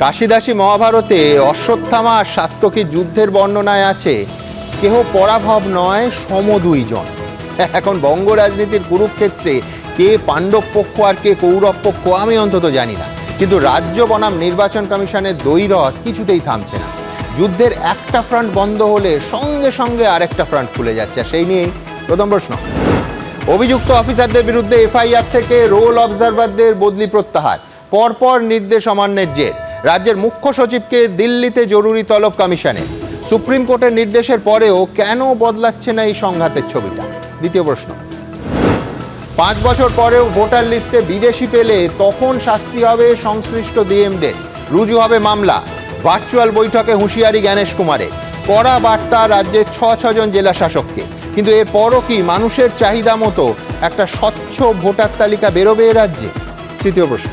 কাশিদাসী মহাভারতে অশ্বত্থামা আর সাত্যকীর যুদ্ধের বর্ণনায় আছে কেহ পরাভব নয় সম দুইজন। এখন বঙ্গ রাজনীতির কুরুক্ষেত্রে কে পাণ্ডব পক্ষ আর কে কৌরব পক্ষ আমি অন্তত জানি না, কিন্তু রাজ্য বনাম নির্বাচন কমিশনের দ্বৈরথ কিছুতেই থামছে না। যুদ্ধের একটা ফ্রন্ট বন্ধ হলে সঙ্গে সঙ্গে আরেকটা ফ্রন্ট খুলে যাচ্ছে। সেই নিয়েই প্রথম প্রশ্ন, অভিযুক্ত অফিসারদের বিরুদ্ধে এফআইআর থেকে রোল অবজারভারদের বদলি প্রত্যাহার, পরপর নির্দেশ অমান্যের জের, রাজ্যের মুখ্য সচিবকে দিল্লিতে জরুরি তলব কমিশনের, সুপ্রিম কোর্টের নির্দেশের পরেও কেন বদলাচ্ছে না এই সংঘাতের ছবিটা। দ্বিতীয় প্রশ্ন, 5 বছর পরেও ভোটার লিস্টে বিদেশি পেলে তখন শাস্তি হবে সংশ্লিষ্ট ডিএমদের, রুজু হবে মামলা। ভার্চুয়াল বৈঠকে হুঁশিয়ারি জ্ঞানেশ কুমারের, কড়া বার্তা রাজ্যের 6 জন জেলা শাসককে। কিন্তু এরপরও কি মানুষের চাহিদা মতো একটা স্বচ্ছ ভোটার তালিকা বেরোবে এ রাজ্যে? তৃতীয় প্রশ্ন,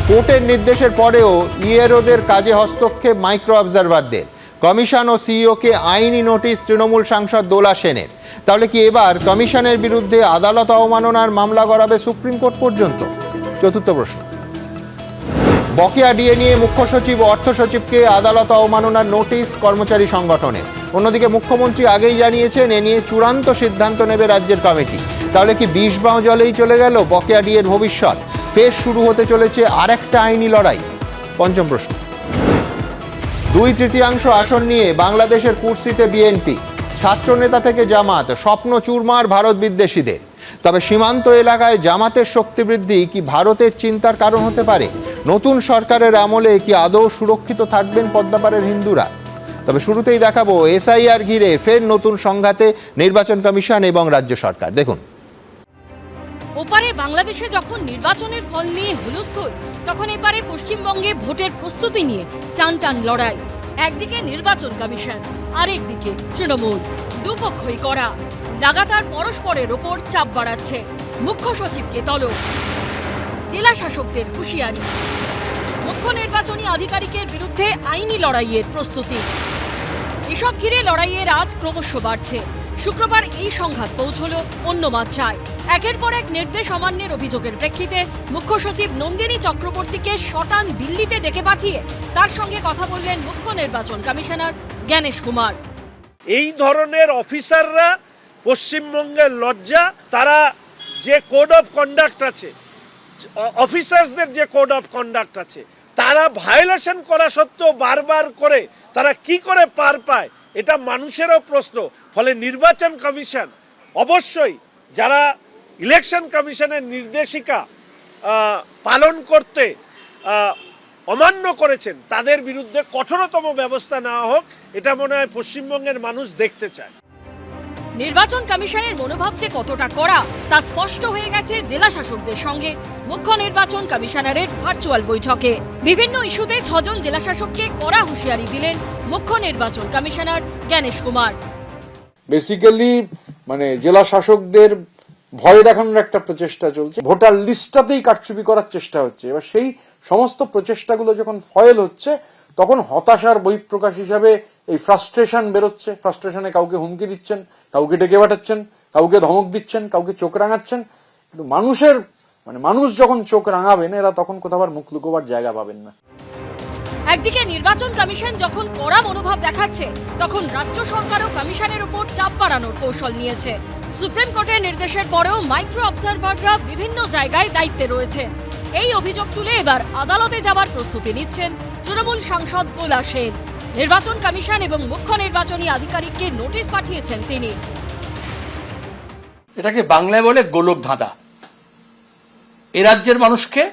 কোর্টের নির্দেশের পরেও ইএরওদের কাজে হস্তক্ষেপ মাইক্রো অবজারভারদের, কমিশন ও সিইওকে আইনি নোটিশ তৃণমূল সাংসদ দোলা সেনের। তাহলে কি এবার কমিশনের বিরুদ্ধে আদালত অবমাননার মামলা গড়াবে সুপ্রিম কোর্ট পর্যন্ত? চতুর্থ প্রশ্ন, বকেয়া ডিএ নিয়ে মুখ্য সচিব ও অর্থ সচিবকে আদালত অবমাননার নোটিশ কর্মচারী সংগঠনের। অন্যদিকে মুখ্যমন্ত্রী আগেই জানিয়েছেন এ নিয়ে চূড়ান্ত সিদ্ধান্ত নেবে রাজ্যের কমিটি। তাহলে কি 20 বাঁ জলেই চলে গেল বকেয়া ডিএর ভবিষ্যৎ? ফের শুরু হতে চলেছে আরেকটা আইনি লড়াই। পঞ্চম প্রশ্ন, 2/3 আসন নিয়ে বাংলাদেশের কুর্সিতে বিএনপি, ছাত্রনেতা থেকে জামাত, স্বপ্ন চুরমার ভারত বিদ্বেষীদের। তবে সীমান্ত এলাকায় জামাতের শক্তি বৃদ্ধি কি ভারতের চিন্তার কারণ হতে পারে? নতুন সরকারের আমলে কি আদৌ সুরক্ষিত থাকবেন পদ্মাপাড়ের হিন্দুরা? তবে শুরুতেই দেখাবো এসআইআর ঘিরে ফের নতুন সংঘাতে নির্বাচন কমিশন এবং রাজ্য সরকার। দেখুন, ওপারে বাংলাদেশে যখন নির্বাচনের ফল নিয়ে হুলস্থুল, তখন এপারে পশ্চিমবঙ্গে ভোটের প্রস্তুতি নিয়ে টান টান লড়াই। একদিকে নির্বাচন কমিশন, আরেকদিকে তৃণমূল, দুপক্ষই করা লাগাতার পরস্পরের ওপর চাপ বাড়াচ্ছে। মুখ্য সচিবকে তলব, জেলা শাসকদের হুঁশিয়ারি, মুখ্য নির্বাচনী আধিকারিকের বিরুদ্ধে আইনি লড়াইয়ের প্রস্তুতি। এসব ঘিরে লড়াইয়ের আজ ক্রমশ বাড়ছে। শুক্রবার এই সংঘাত পৌঁছল অন্য মাত্রায়। একের পর এক নির্দেশ অমান্যের অভিযোগের প্রেক্ষিতে মুখ্য সচিব নন্দিনী চক্রবর্তীকে শটান দিল্লিতে ডেকে পাঠিয়ে তার সঙ্গে কথা বললেন মুখ্য নির্বাচন কমিশনার জ্ঞানেশ কুমার। এই ধরনের অফিসাররা পশ্চিমবঙ্গের লজ্জা। তারা যে কোড অফ কন্ডাক্ট আছে, অফিসার্সদের যে কোড অফ কন্ডাক্ট আছে, তারা ভায়োলেশন করা সত্ত্বেও বারবার করে তারা কি করে পার পায়, এটা মানুষেরও প্রশ্ন। ফলে নির্বাচন কমিশন অবশ্যই যারা ইলেকশন কমিশনের নির্দেশিকা পালন করতে অমান্য করেছেন তাদের বিরুদ্ধে কঠোরতম ব্যবস্থা নেওয়া হোক, এটা মনে হয় পশ্চিমবঙ্গের মানুষ দেখতে চায়। নির্বাচন কমিশনের মনোভাব যে কতটা কড়া তা স্পষ্ট হয়ে গেছে জেলা শাসকদের সঙ্গে মুখ্য নির্বাচন কমিশনারের ভার্চুয়াল বৈঠকে। বিভিন্ন ইস্যুতে 6 জন জেলা শাসককে কড়া হুঁশিয়ারি দিলেন মুখ্য নির্বাচন কমিশনার জ্ঞানেশ কুমার। বেসিক্যালি জেলা শাসকদের ভয় দেখানোর একটা প্রচেষ্টা চলছে, ভোটার লিস্টটাতেই কারচুপি করার চেষ্টা হচ্ছে। এবার সেই সমস্ত প্রচেষ্টাগুলো যখন ফয়েল হচ্ছে তখন হতাশার বহিঃপ্রকাশ হিসাবে এই ফ্রাস্ট্রেশন বেরোচ্ছে। ফ্রাস্ট্রেশনে কাউকে হুমকি দিচ্ছেন, কাউকে ডেকে পাঠাচ্ছেন, কাউকে ধমক দিচ্ছেন, কাউকে চোখ রাঙাচ্ছেন। কিন্তু মানুষ যখন চোখ রাঙাবেন এরা তখন কোথাও আর মুখ লুকোবার জায়গা পাবেন না। একদিকে নির্বাচন কমিশন যখন কড়া মনোভাব দেখাচ্ছে, তখন রাজ্য সরকারও কমিশনের উপর চাপ বাড়ানোর কৌশল নিয়েছে। সুপ্রিম কোর্টের নির্দেশের পরেও মাইক্রো অবজারভাররা বিভিন্ন জায়গায় দায়িত্বে রয়েছে। এই অভিযোগ তুলে এবার আদালতে যাবার প্রস্তুতি নিচ্ছেন তৃণমূল সাংসদ দোলা সেন। নির্বাচন কমিশন এবং মুখ্য নির্বাচনী আধিকারিককে নোটিশ পাঠিয়েছেন তিনি। এটাকে বাংলায় বলে গোলক ধাঁধা। এ রাজ্যের মানুষকে,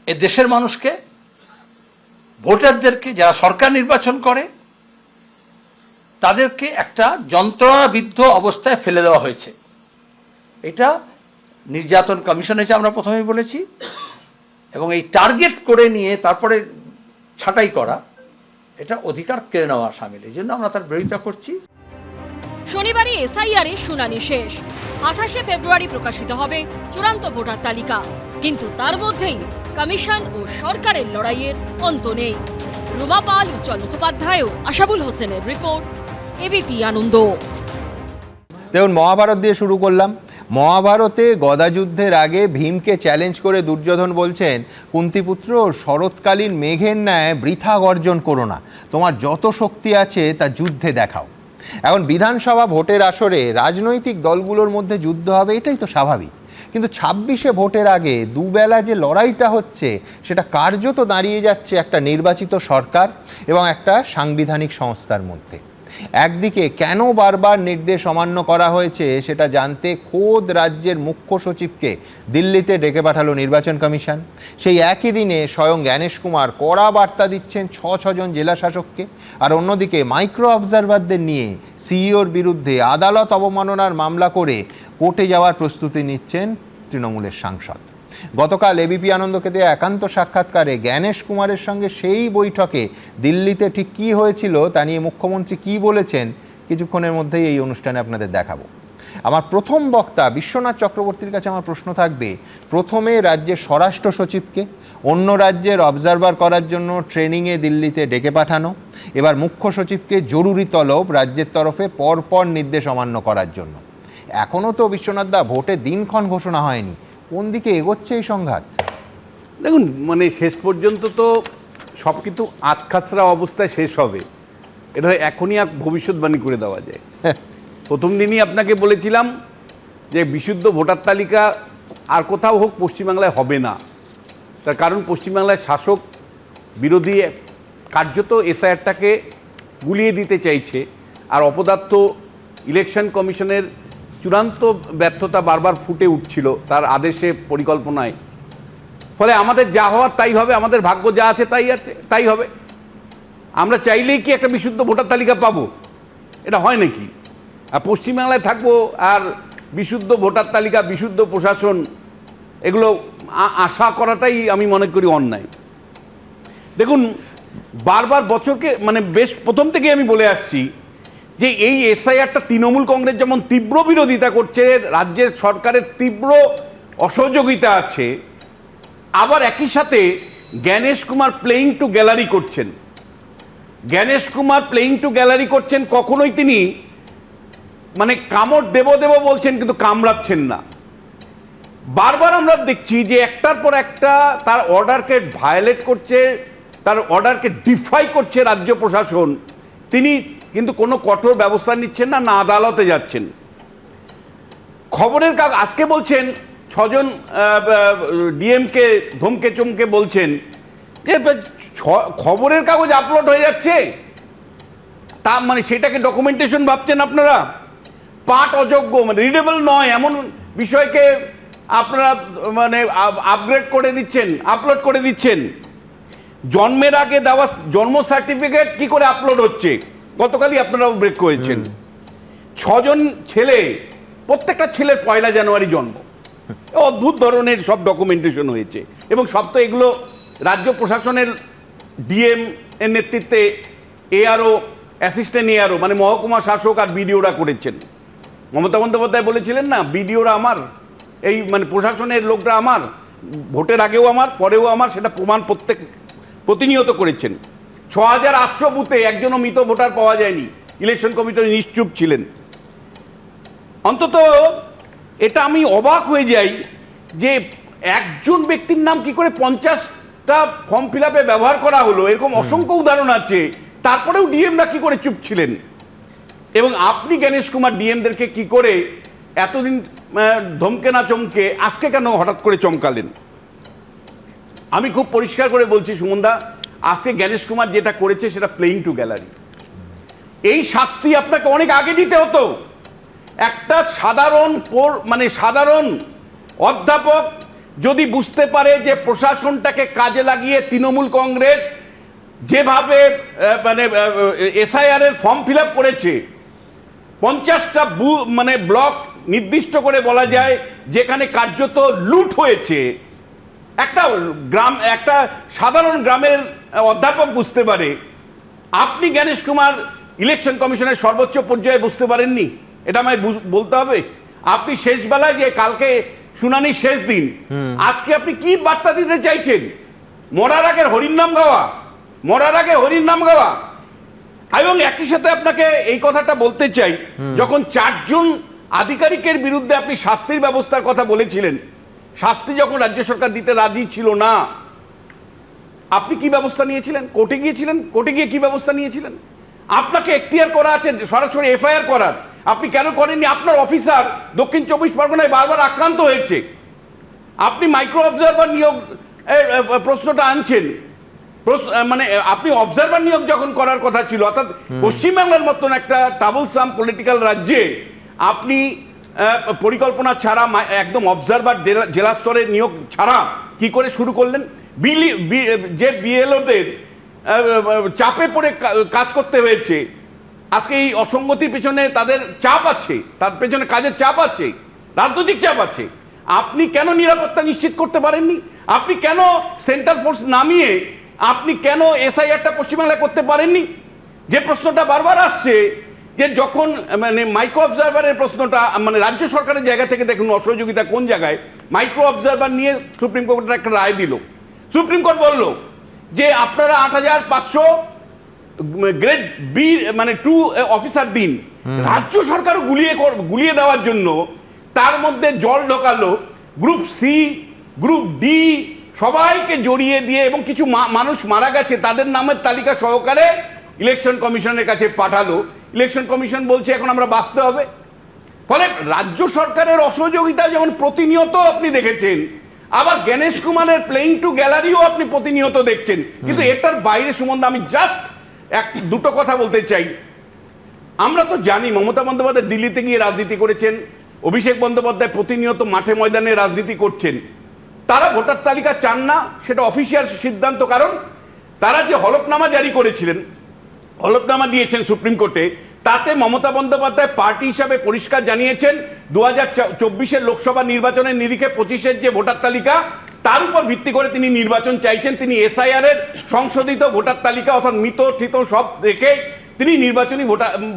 এ দেশের মানুষকে, ভোটারদেরকে, যারা সরকার নির্বাচন করে তাদেরকে একটা যন্ত্রণাবিদ্ধ অবস্থায় ফেলে দেওয়া হয়েছে। এটা নির্যাতন কমিশন হয়েছে, আমরা প্রথমেই বলেছি, এবং এই টার্গেট করে নিয়ে তারপরে ছাঁটাই করা, এটা অধিকার কেড়ে নেওয়া সামিল। এই জন্য আমরা তার বিরোধিতা করছি। শনিবারই এসআইআর এর শুনানি শেষ। 28শে ফেব্রুয়ারি প্রকাশিত হবে চূড়ান্ত ভোটার তালিকা। কিন্তু তার মধ্যেই কমিশন ও সরকারের লড়াইয়ের অন্ত নেই। রুমা পাল, উজ্জ্বল মুখোপাধ্যায় ও আশাবুল হোসেনের রিপোর্ট, এবিপি আনন্দ। দেখুন, মহাভারত দিয়ে শুরু করলাম, মহাভারতে গদাযুদ্ধের আগে ভীমকে চ্যালেঞ্জ করে দুর্যোধন বলছেন, কুন্তিপুত্র, শরৎকালীন মেঘের ন্যায় বৃথা গর্জন করো না, তোমার যত শক্তি আছে তা যুদ্ধে দেখাও। এখন বিধানসভা ভোটের আসরে রাজনৈতিক দলগুলোর মধ্যে যুদ্ধ হবে, এটাই তো স্বাভাবিক। কিন্তু 26শে ভোটের আগে দুবেলা যে লড়াইটা হচ্ছে সেটা কার্যত দাঁড়িয়ে যাচ্ছে একটা নির্বাচিত সরকার এবং একটা সাংবিধানিক সংস্থার মধ্যে। একদিকে কেন বারবার নির্দেশ অমান্য করা হয়েছে সেটা জানতে খোদ রাজ্যের মুখ্য সচিবকে দিল্লিতে ডেকে পাঠালো নির্বাচন কমিশন। সেই একই দিনে স্বয়ং জ্ঞানেশ কুমার কড়া বার্তা দিচ্ছেন ৬ জেলা শাসককে। আর অন্যদিকে মাইক্রো অবজারভারদের নিয়ে সিইওর বিরুদ্ধে আদালত অবমাননার মামলা করে কোর্টে যাওয়ার প্রস্তুতি নিচ্ছেন তৃণমূলের সাংসদ। গতকাল এবিপি আনন্দকে দেয়া একান্ত সাক্ষাৎকারে জ্ঞানেশ কুমারের সঙ্গে সেই বৈঠকে দিল্লিতে ঠিক কী হয়েছিল তা নিয়ে মুখ্যমন্ত্রী কী বলেছেন কিছুক্ষণের মধ্যেই এই অনুষ্ঠানে আপনাদের দেখাবো। আমার প্রথম বক্তা বিশ্বনাথ চক্রবর্তীর কাছে আমার প্রশ্ন থাকবে, প্রথমে রাজ্যের স্বরাষ্ট্র সচিবকে অন্য রাজ্যের অবজারভার করার জন্য ট্রেনিংয়ে দিল্লিতে ডেকে পাঠানো, এবার মুখ্য সচিবকে জরুরি তলব রাজ্যের তরফে পরপর নির্দেশ অমান্য করার জন্য। এখনও তো বিশ্বনাথদা ভোটের দিনক্ষণ ঘোষণা হয়নি, কোন দিকে এগোচ্ছে এই সংঘাত? দেখুন, মানে শেষ পর্যন্ত তো সব কিছু আতখাছড়া অবস্থায় শেষ হবে, এটা এখনই ভবিষ্যৎবাণী করে দেওয়া যায়। প্রথম দিনই আপনাকে বলেছিলাম যে বিশুদ্ধ ভোটার তালিকা আর কোথাও হোক পশ্চিমবাংলায় হবে না। তার কারণ পশ্চিমবাংলায় শাসক বিরোধী কার্যত এসআইআরটাকে গুলিয়ে দিতে চাইছে, আর অপদার্থ ইলেকশন কমিশনের চূড়ান্ত ব্যর্থতা বারবার ফুটে উঠছিল তার আদেশে, পরিকল্পনায়। ফলে আমাদের যা হওয়ার তাই হবে, আমাদের ভাগ্য যা আছে তাই হবে। আমরা চাইলেই কি একটা বিশুদ্ধ ভোটার তালিকা পাবো? এটা হয় নাকি? আর পশ্চিমবাংলায় থাকবো আর বিশুদ্ধ ভোটার তালিকা, বিশুদ্ধ প্রশাসন, এগুলো আশা করাটাই আমি মনে করি অন্যায়। দেখুন, বারবার বছরকে মানে বেশ প্রথম থেকে আমি বলে আসছি যে এই এসআইআরটা তৃণমূল কংগ্রেস যেমন তীব্র বিরোধিতা করছে, রাজ্যের সরকারের তীব্র অসহযোগিতা আছে, আবার একই সাথে Gyanesh Kumar playing to gallery করছেন। Gyanesh Kumar playing to gallery করছেন, কখনোই তিনি মানে কামড় দেব বলছেন কিন্তু কামড়াচ্ছেন না। বারবার আমরা দেখছি যে একটার পর একটা তার অর্ডারকে ভায়োলেট করছে, তার অর্ডারকে ডিফাই করছে রাজ্য প্রশাসন, তিনি কিন্তু কোনো কঠোর ব্যবস্থা নিচ্ছেন না, না আদালতে যাচ্ছেন। খবরের কাগজ আজকে বলছেন 6 জন ডিএমকে ধমকে চমকে বলছেন যে খবরের কাগজ আপলোড হয়ে যাচ্ছে, তা মানে সেটাকে ডকুমেন্টেশন ভাবছেন আপনারা? পাঠ অযোগ্য, মানে রিডেবল নয় এমন বিষয়কে আপনারা মানে আপগ্রেড করে দিচ্ছেন, আপলোড করে দিচ্ছেন। জন্মের আগে দেওয়া জন্ম সার্টিফিকেট কি করে আপলোড হচ্ছে? গতকালই আপনারা ব্রেক করেছেন। 6 জন ছেলে, প্রত্যেকটা ছেলের 1 জানুয়ারি জন্ম, অদ্ভুত ধরনের সব ডকুমেন্টেশন হয়েছে। এবং সব তো এগুলো রাজ্য প্রশাসনের ডিএম এর নেতৃত্বে এআরও, অ্যাসিস্ট্যান্ট এআরও মানে মহকুমা শাসক আর বিডিওরা করেছেন। মমতা বন্দ্যোপাধ্যায় বলেছিলেন না, বিডিওরা আমার, এই মানে প্রশাসনের লোকরা আমার, ভোটের আগেও আমার, পরেও আমার, সেটা প্রমাণ প্রতিনিয়ত করেছেন। 6800 বুথে একজনও মৃত ভোটার পাওয়া যায়নি, ইলেকশন কমিশন নিশ্চুপ ছিলেন। অন্তত এটা আমি অবাক হয়ে যাই যে একজন ব্যক্তির নাম কি করে 50টা ফর্ম ফিল আপে ব্যবহার করা হলো, এরকম অসংখ্য উদাহরণ আছে। তারপরেও ডিএমরা কি করে চুপ ছিলেন? এবং আপনি জ্ঞানেশ কুমার ডিএমদেরকে কি করে এতদিন ধমকে না চমকে আজকে কেন হঠাৎ করে চমকালেন? আমি খুব পরিষ্কার করে বলছি সুমনদা, আজকে জ্ঞানেশ কুমার যেটা করেছে সেটা প্লেইং টু গ্যালারি। এই শাস্তি আপনাকে অনেক আগে দিতে হতো। একটা সাধারণ অধ্যাপক যদি বুঝতে পারে যে প্রশাসনটাকে কাজে লাগিয়ে তৃণমূল কংগ্রেস যেভাবে মানে এসআইআর এর ফর্ম ফিল আপ করেছে, 50টা মানে ব্লক নির্দিষ্ট করে বলা যায় যেখানে কার্যত লুট হয়েছে, একটা সাধারণ গ্রামের অধ্যাপক বুঝতে পারে, আপনি জ্ঞানেশ কুমার ইলেকশন কমিশনের সর্বোচ্চ পর্যায়ে বুঝতে পারেননি? এটা আমায় বলতে হবে। আপনি শেষ বেলায় যে কালকে শুনানির শেষ দিন, আজকে আপনি কি বার্তা দিতে চাইছেন? মরার আগে হরির নাম গাওয়া, মরার আগে হরির নাম গাওয়া। এবং একই সাথে আপনাকে এই কথাটা বলতে চাই, যখন 4 জন আধিকারিকের বিরুদ্ধে আপনি শাস্তির ব্যবস্থার কথা বলেছিলেন, শাস্তি যখন রাজ্য সরকার দিতে রাজি ছিল না, আপনি কি ব্যবস্থা নিয়েছিলেন? কোর্টে গিয়েছিলেন, কোর্টে গিয়ে কি ব্যবস্থা নিয়েছিলেন? আপনাকে এখতিয়ার করা আছে সরাসরি এফআইআর করার, আপনি কেন করেননি? আপনার অফিসার দক্ষিণ 24 পরগনায় বারবার আক্রান্ত হয়েছে, আপনি মাইক্রো অবজারভার নিয়োগ প্রশ্নটা আনছেন, মানে আপনি অবজারভার নিয়োগ যখন করার কথা ছিল, অর্থাৎ পশ্চিমবাংলার মতন একটা ট্রাবলসাম পলিটিক্যাল রাজ্যে আপনি পরিকল্পনা ছাড়া একদম অবজারভার জেলা স্তরে নিয়োগ ছাড়া কি করে শুরু করলেন? যে বিএলওদের চাপে পড়ে কাজ করতে হয়েছে, আজকে এই অসঙ্গতির পেছনে তাদের চাপ আছে, তার পেছনে কাজের চাপ আছে, রাজনৈতিক চাপ আছে। আপনি কেন নিরাপত্তা নিশ্চিত করতে পারেননি? আপনি কেন সেন্ট্রাল ফোর্স নামিয়ে আপনি কেন এসআইআরটা পশ্চিমবাংলায় করতে পারেননি? যে প্রশ্নটা বারবার আসছে যে যখন মানে মাইক্রো অবজারভারের প্রশ্নটা মানে রাজ্য সরকারের জায়গা থেকে দেখুন অসহযোগিতা কোন জায়গায়, মাইক্রো অবজারভার নিয়ে সুপ্রিম কোর্টের একটা রায় দিল, সুপ্রিম কোর্ট বলল যে আপনারা 8500 গ্রেড বি মানে 2 অফিসার দিন। রাজ্য সরকারও গুলিয়ে দেওয়ার জন্য তার মধ্যে জল ঢোকালো, গ্রুপ সি গ্রুপ ডি সবাইকে জড়িয়ে দিয়ে এবং কিছু মানুষ মারা গেছে তাদের নামের তালিকা সহকারে ইলেকশন কমিশনের কাছে পাঠালো। ইলেকশন কমিশন বলছে এখন আমরা বাঁচতে হবে। ফলে রাজ্য সরকারের অসহযোগিতা যেমন প্রতিনিয়ত আপনি দেখেছেন, আবার গণেশ কুমারের প্লেইং টু গ্যালারিও আপনি প্রতিনিয়ত দেখছেন। কিন্তু এটার বাইরে সুমনদা আমি জাস্ট দুটো কথা বলতে চাই। আমরা তো জানি মমতা বন্দ্যোপাধ্যায় দিল্লিতে গিয়ে রাজনীতি করেছেন, অভিষেক বন্দ্যোপাধ্যায় প্রতিনিয়ত মাঠে ময়দানে রাজনীতি করছেন। তারা ভোটার তালিকা চান না, সেটা অফিসিয়াল সিদ্ধান্ত, কারণ তারা যে হলফনামা জারি করেছিলেন, হলফনামা দিয়েছেন সুপ্রিম কোর্টে, তাতে মমতা বন্দ্যোপাধ্যায় পার্টি হিসাবে পরিষ্কার জানিয়েছেন 2024 লোকসভা নির্বাচনের নিরিখে 25 যে ভোটার তালিকা তার উপর ভিত্তি করে তিনি নির্বাচন চাইছেন। তিনি এসআইআর এর সংশোধিত ভোটার তালিকা অর্থাৎ মৃত ঠিত সব দেখে তিনি নির্বাচনী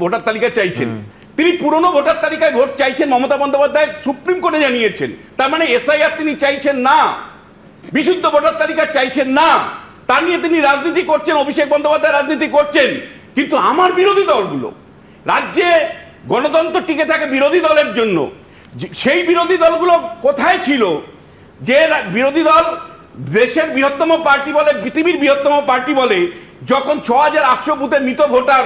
ভোটার তালিকা চাইছেন। তিনি পুরনো ভোটার তালিকায় ভোট চাইছেন, মমতা বন্দ্যোপাধ্যায় সুপ্রিম কোর্টে জানিয়েছেন। তার মানে এসআইআর তিনি চাইছেন না, বিশুদ্ধ ভোটার তালিকা চাইছেন না, তা নিয়ে তিনি রাজনীতি করছেন, অভিষেক বন্দ্যোপাধ্যায় রাজনীতি করছেন। কিন্তু আমার বিরোধী দলগুলো, রাজ্যে গণতন্ত্র টিকে থাকে বিরোধী দলের জন্য, সেই বিরোধী দলগুলো কোথায় ছিল? যে বিরোধী দল দেশের বৃহত্তম পার্টি বলে, পৃথিবীর বৃহত্তম পার্টি বলে, যখন 6800 বুথের মৃত ভোটার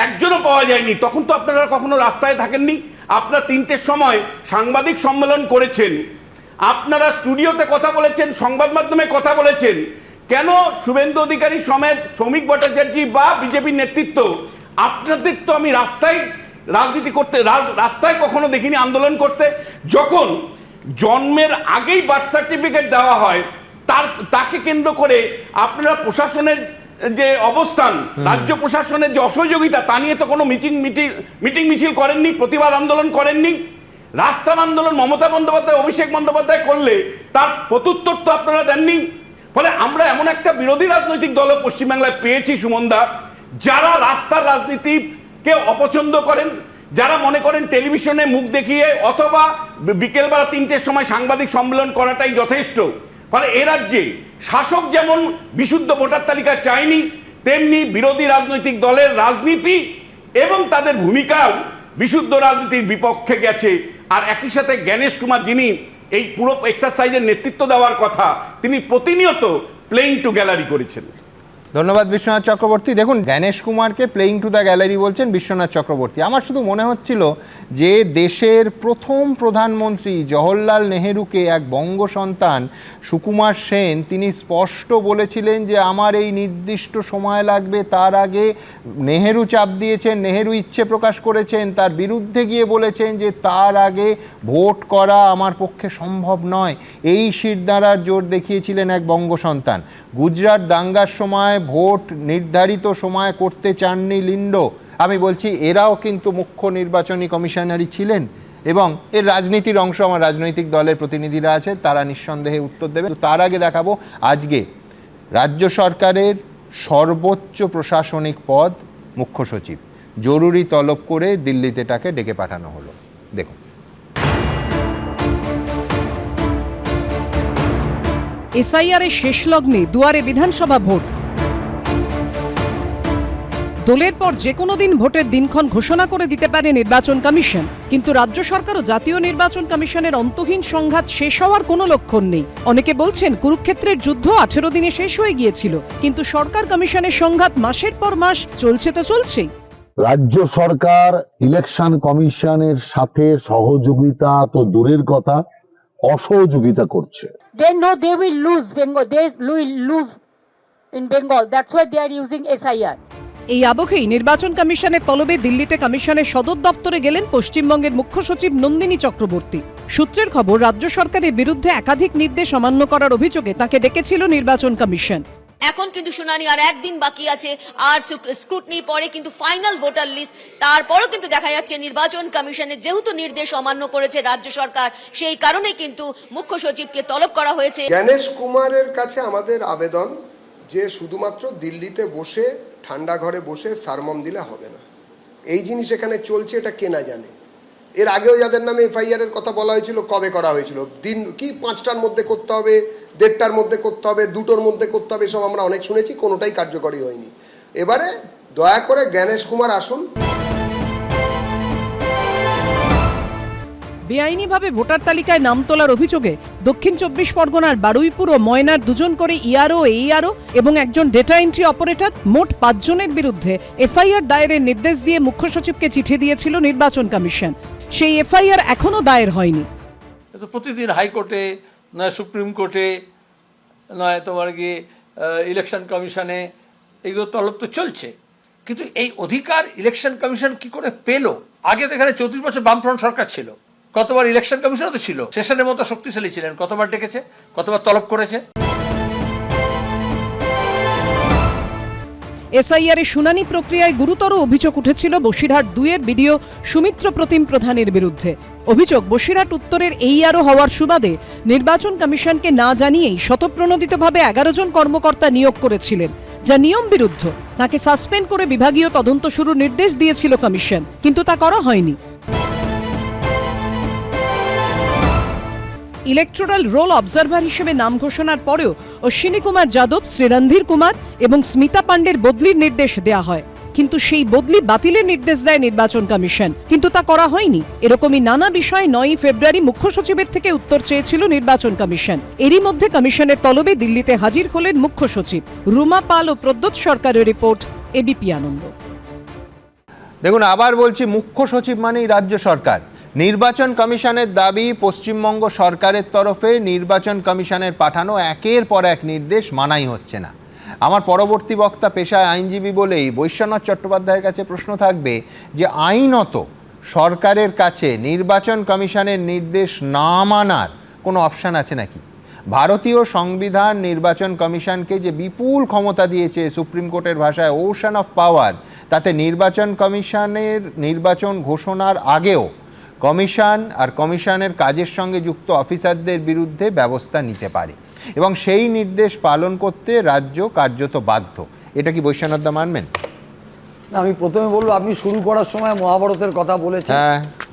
একজনও পাওয়া যায়নি, তখন তো আপনারা কখনো রাস্তায় থাকেননি। আপনারা 3টের সময় সাংবাদিক সম্মেলন করেছেন, আপনারা স্টুডিওতে কথা বলেছেন, সংবাদ মাধ্যমে কথা বলেছেন। কেন শুভেন্দু অধিকারী সমেত শ্রমিক ভট্টাচার্য বা বিজেপির নেতৃত্ব, আপনাদের তো আমি রাস্তায় রাজনীতি করতে, রাস্তায় কখনো দেখিনি আন্দোলন করতে। যখন জন্মের আগেই বার্থ সার্টিফিকেট দেওয়া হয়, তাকে কেন্দ্র করে আপনারা প্রশাসনের যে অবস্থান, রাজ্য প্রশাসনের যে অসহযোগিতা, তা নিয়ে তো কোনো মিটিং মিছিল করেননি, প্রতিবাদ আন্দোলন করেননি। রাস্তার আন্দোলন মমতা বন্দ্যোপাধ্যায় অভিষেক বন্দ্যোপাধ্যায় করলে তার প্রত্যুত্তর তো আপনারা দেননি। ফলে আমরা এমন একটা বিরোধী রাজনৈতিক দল পশ্চিমবাংলায় পেয়েছি সুমনদা, যারা রাস্তার রাজনীতিকে অপছন্দ করেন, যারা মনে করেন টেলিভিশনে মুখ দেখিয়ে অথবা বিকেলবেলা 3টের সময় সাংবাদিক সম্মেলন করাটাই যথেষ্ট। ফলে এ রাজ্যে শাসক যেমন বিশুদ্ধ ভোটার তালিকা চায়নি, তেমনি বিরোধী রাজনৈতিক দলের রাজনীতি এবং তাদের ভূমিকাও বিশুদ্ধ রাজনীতির বিপক্ষে গেছে। আর একই সাথে গণেশ কুমার, যিনি এই পুরো এক্সারসাইজের নেতৃত্ব দেওয়ার কথা, তিনি প্রতিনিয়ত প্লেইং টু গ্যালারি করেছেন। ধন্যবাদ বিশ্বনাথ চক্রবর্তী। দেখুন, গণেশ কুমারকে প্লেইং টু দ্য গ্যালারি বলছেন বিশ্বনাথ চক্রবর্তী। আমার শুধু মনে হচ্ছিল যে দেশের প্রথম প্রধানমন্ত্রী জওহরলাল নেহেরুকে এক বঙ্গ সন্তান সুকুমার সেন তিনি স্পষ্ট বলেছিলেন যে আমার এই নির্দিষ্ট সময় লাগবে, তার আগে নেহেরু চাপ দিয়েছেন, নেহেরু ইচ্ছে প্রকাশ করেছেন, তার বিরুদ্ধে গিয়ে বলেছেন যে তার আগে ভোট করা আমার পক্ষে সম্ভব নয়। এই শিরদাঁড়ার জোর দেখিয়েছিলেন এক বঙ্গ সন্তান। গুজরাট দাঙ্গার সময় ভোট নির্ধারিত সময় করতে চাননি লিন্ডো। আমি বলছি এরাও কিন্তু মুখ্য নির্বাচনী কমিশনারই ছিলেন এবং এর রাজনীতির অংশ আমার রাজনৈতিক দলের প্রতিনিধিরা আছে, তারা নিঃসন্দেহে উত্তর দেবেন। তার আগে দেখাবো আজকে রাজ্য সরকারের সর্বোচ্চ প্রশাসনিক পদ মুখ্য সচিব, জরুরি তলব করে দিল্লিতে তাকে ডেকে পাঠানো হলো। দেখুন, এসআইআর এর শেষ লগ্নে দুয়ারে বিধানসভা ভোট। দোলের পর যে কোনো দিন ভোটের দিনক্ষণ ঘোষণা করে দিতে পারে নির্বাচন কমিশন, কিন্তু রাজ্য সরকার ও জাতীয় নির্বাচন কমিশনের অন্তহীন সংঘাত শেষ হওয়ার কোনো লক্ষণ নেই। অনেকে বলছেন কুরুক্ষেত্রের যুদ্ধ 18 দিনে শেষ হয়ে গিয়েছিল, কিন্তু সরকার কমিশনের সংঘাত মাসের পর মাস চলছে তো চলছেই। রাজ্য সরকার ইলেকশন কমিশনের সাথে সহযোগিতা তো দূরের কথা, অসহযোগিতা করছে। They know they will lose Bengal. They will lose in Bengal. That's why they are using SIR. এই আবহেই নির্বাচন কমিশনের তলবে দিল্লিতে কমিশনের সদর দপ্তরে গেলেন পশ্চিমবঙ্গের মুখ্য সচিব নন্দিনী চক্রবর্তী। সূত্রের খবর, রাজ্য সরকারের বিরুদ্ধে একাধিক নির্দেশ অমান্য করার অভিযোগে তাকে ডেকেছিল নির্বাচন কমিশন। এখন কিন্তু শুনানি আর একদিন বাকি আছে, আর স্ক্রুটনির পরে কিন্তু ফাইনাল ভোটার লিস্ট। তারপরও কিন্তু দেখা যাচ্ছে নির্বাচন কমিশনের যেহেতু নির্দেশ অমান্য করেছে রাজ্য সরকার, সেই কারণে কিন্তু মুখ্য সচিবকে তলব করা হয়েছে। জ্ঞানেশ কুমারের কাছে আমাদের আবেদন যে শুধুমাত্র দিল্লিতে বসে ঠান্ডা ঘরে বসে সারমম দিলে হবে না। এই জিনিস এখানে চলছে, এটা কে না জানে। এর আগেও যাদের নামে এফআইআর এর কথা বলা হয়েছিল, কবে করা হয়েছিল? দিন কি 5টার মধ্যে করতে হবে, 1:30টার মধ্যে করতে হবে, 2টোর মধ্যে করতে হবে, সব আমরা অনেক শুনেছি, কোনোটাই কার্যকরী হয়নি। এবারে দয়া করে জ্ঞানেশ কুমার আসুন। বেআইনিভাবে ভোটার তালিকায় নাম তোলার অভিযোগে দক্ষিণ 24 পরগনার বারুইপুর ও ময়নার 2 জন করে ইআরও, এইআরও এবং একজন ডেটা এন্ট্রি অপারেটর, মোট 5 জনের বিরুদ্ধে এফআইআর দায়েরের নির্দেশ দিয়ে মুখ্য সচিবকে চিঠি দিয়েছিল নির্বাচন কমিশন। সেই এফআইআর এখনো দায়ের হয়নি। প্রতিদিন হাইকোর্টে, নয় সুপ্রিম কোর্টে, নয় তোমার গিয়ে ইলেকশন কমিশনে এগুলো তলব তো চলছে, কিন্তু এই অধিকার ইলেকশন কমিশন কি করে পেল? আগে তো এখানে 34 বছর বামফ্রন্ট সরকার ছিল, কতবার ইলেকশন কমিশনও তো ছিল, সেশনের মতো শক্তিশালী ছিলেন, কতবার ডেকেছে, কতবার তলব করেছে। এসআইআর এর শুনানি প্রক্রিয়ায় গুরুতর অভিযোগ উঠেছিল বসিরহাট 2 এর বিডিও সুমিত্র প্রতিম প্রধানের বিরুদ্ধে। অভিযোগ, বসিরহাট উত্তরের এইআরও হওয়ার সুবাদে নির্বাচন কমিশনকে না জানিয়েই স্বতঃপ্রণোদিতভাবে 11 জন কর্মকর্তা নিয়োগ করেছিলেন, যা নিয়ম বিরুদ্ধ। তাকে সাসপেন্ড করে বিভাগীয় তদন্ত শুরুর নির্দেশ দিয়েছিল কমিশন, কিন্তু তা করা হয়নি। ইলেকটোরাল রোল অবজারভার হিসেবে নাম ঘোষণার পরেও অশ্বিনী কুমার যাদব, শ্রীরন্ধীর কুমার এবং স্মিতা পাণ্ডের বদলির নির্দেশ দেয়া হয়, কিন্তু সেই বদলি বাতিলের নির্দেশ দেয় নির্বাচন কমিশন, কিন্তু তা করা হয়নি। এরকমই নানা বিষয়ে 9ই ফেব্রুয়ারি মুখ্য সচিবের থেকে উত্তর চেয়েছিল নির্বাচন কমিশন। এরই মধ্যে কমিশনের তলবে দিল্লিতে হাজির হলেন মুখ্য সচিব। রুমা পাল ও প্রদ্যোৎ সরকারের রিপোর্ট, এবিপি আনন্দ। দেখুন, আবার বলছি, মুখ্য সচিব মানেই রাজ্য সরকার। নির্বাচন কমিশনের দাবি, পশ্চিমবঙ্গ সরকারের তরফে নির্বাচন কমিশনের পাঠানো একের পর এক নির্দেশ মানাই হচ্ছে না। আমার পরবর্তী বক্তা পেশায় আইনজীবী বলেই বৈশ্বনাথ চট্টোপাধ্যায়ের কাছে প্রশ্ন থাকবে যে আইনত সরকারের কাছে নির্বাচন কমিশনের নির্দেশ না মানার কোনো অপশান আছে নাকি? ভারতীয় সংবিধান নির্বাচন কমিশনকে যে বিপুল ক্ষমতা দিয়েছে, সুপ্রিম কোর্টের ভাষায় ওশান অফ পাওয়ার, তাতে নির্বাচন কমিশনের নির্বাচন ঘোষণার আগেও কমিশন আর কমিশনের কাজের সঙ্গে যুক্ত অফিসারদের বিরুদ্ধে ব্যবস্থা নিতে পারে, এবং সেই নির্দেশ পালন করতে রাজ্য কার্যত বাধ্য। এটা কি বৈশ্বনাথদা মানবেন? আমি প্রথমে বলবো, আপনি শুরু করার সময় মহাভারতের কথা বলেছেন।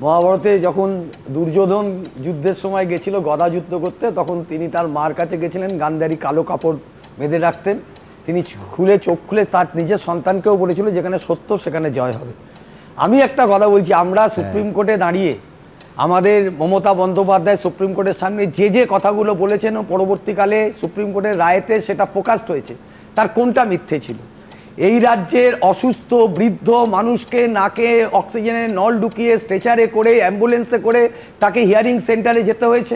মহাভারতে যখন দুর্যোধন যুদ্ধের সময় গেছিল গদা যুদ্ধ করতে, তখন তিনি তার মার কাছে গেছিলেন, গান্ধারী কালো কাপড় বেঁধে রাখতেন। তিনি চোখ খুলে তার নিজের সন্তানকেও বলেছিল, যেখানে সত্য সেখানে জয় হবে। আমি একটা কথা বলছি, আমরা সুপ্রিম কোর্টে দাঁড়িয়ে আমাদের মমতা বন্দ্যোপাধ্যায় সুপ্রিম কোর্টের সামনে যে কথাগুলো বলেছেন, পরবর্তীকালে সুপ্রিম কোর্টের রায়েতে সেটা ফোকাসড হয়েছে, তার কোনটা মিথ্যে ছিল? এই রাজ্যের অসুস্থ বৃদ্ধ মানুষকে নাকে অক্সিজেনের নল ঢুকিয়ে স্ট্রেচারে করে অ্যাম্বুলেন্সে করে তাকে হিয়ারিং সেন্টারে যেতে হয়েছে।